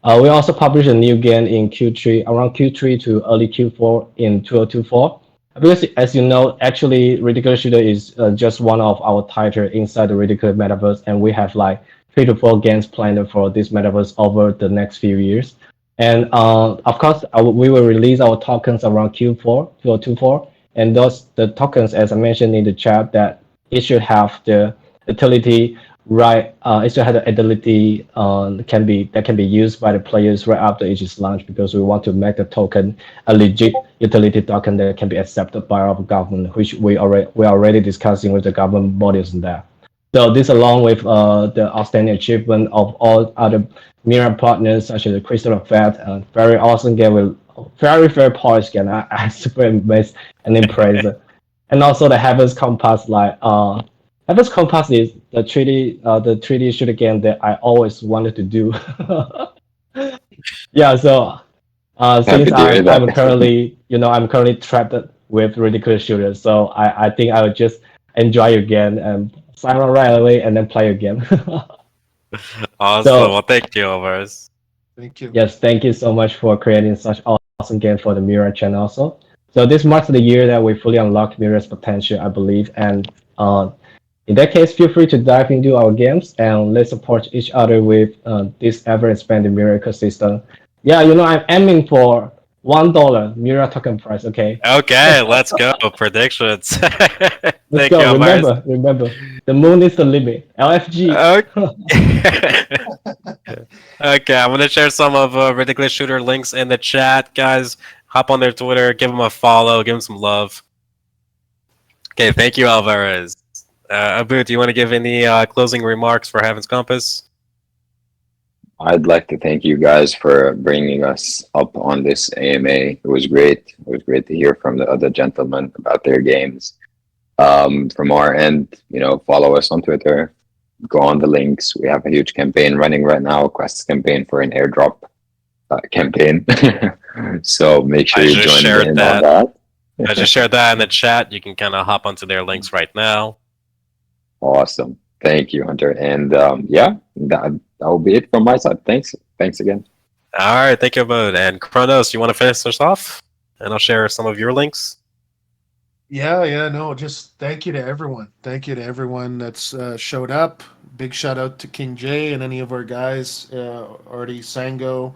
We also publish a new game in Q3, around Q3 to early Q4 in 2024. Because as you know, actually, Ridiculous Shooter is just one of our titles inside the Ridiculous Metaverse, and we have like 3 to 4 games planned for this metaverse over the next few years. And of course, we will release our tokens around Q4, 2024. And the tokens, as I mentioned in the chat, that it should have the utility it should have the ability that can be used by the players right after it is launched, because we want to make the token a legit utility token that can be accepted by our government, which we are already discussing with the government bodies in there. So this, along with the outstanding achievement of all other Myria partners such as the CryptoAbud, very awesome game with very polished game. I'm super amazed and impressed. And also the Heaven's Compass, Heaven's Compass is the 3D shooter game that I always wanted to do. Yeah, so since I'm currently trapped with Ridiculous Shooter, so I think I would just enjoy your game and sign on right away and then play your game. Awesome. Well, thank you, Alvaris. Thank you. Yes, thank you so much for creating such awesome game for the Myria channel also. So this marks the year that we fully unlocked Myria's potential, I believe. And in that case, feel free to dive into our games and let's support each other with this ever-expanding Myria ecosystem. Yeah, I'm aiming for $1 Myria token price, okay? Okay, let's go. Predictions. Let's go. Remember, the moon is the limit. LFG. Okay, I'm gonna share some of Ridiculous Shooter links in the chat, guys. Hop on their Twitter, give them a follow, give them some love. Okay, thank you, Alvarez. Abu, do you want to give any closing remarks for Heaven's Compass? I'd like to thank you guys for bringing us up on this AMA. It was great. It was great to hear from the other gentlemen about their games. From our end, follow us on Twitter. Go on the links. We have a huge campaign running right now, a quest campaign for an airdrop campaign. So make sure you join in on that. I just shared that in the chat. You can kind of hop onto their links right now. Awesome. Thank you, Hunter. And that will be it from my side. Thanks again. All right, thank you, Bud. And Chronos, you want to finish us off? And I'll share some of your links. Yeah, no, just thank you to everyone. Thank you to everyone that's showed up. Big shout out to King J and any of our guys, already Sango.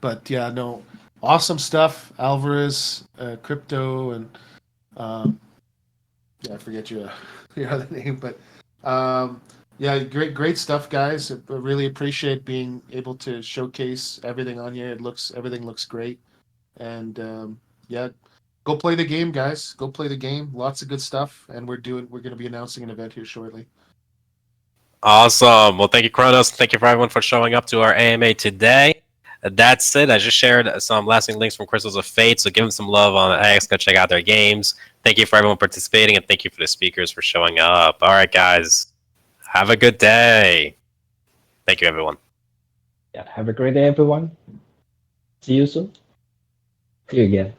But yeah, no, awesome stuff. Alvaris, Crypto, and I forget your other name, but yeah, great stuff, guys. I really appreciate being able to showcase everything on here. Everything looks great, and go play the game, guys. Go play the game. Lots of good stuff, and we're going to be announcing an event here shortly. Awesome. Well, thank you, Chronos. Thank you for everyone for showing up to our AMA today. That's it. I just shared some lasting links from Crystals of Fate, so give them some love on X. Go check out their games. Thank you for everyone participating, and thank you for the speakers for showing up. All right, guys. Have a good day. Thank you, everyone. Yeah, have a great day, everyone. See you soon. See you again.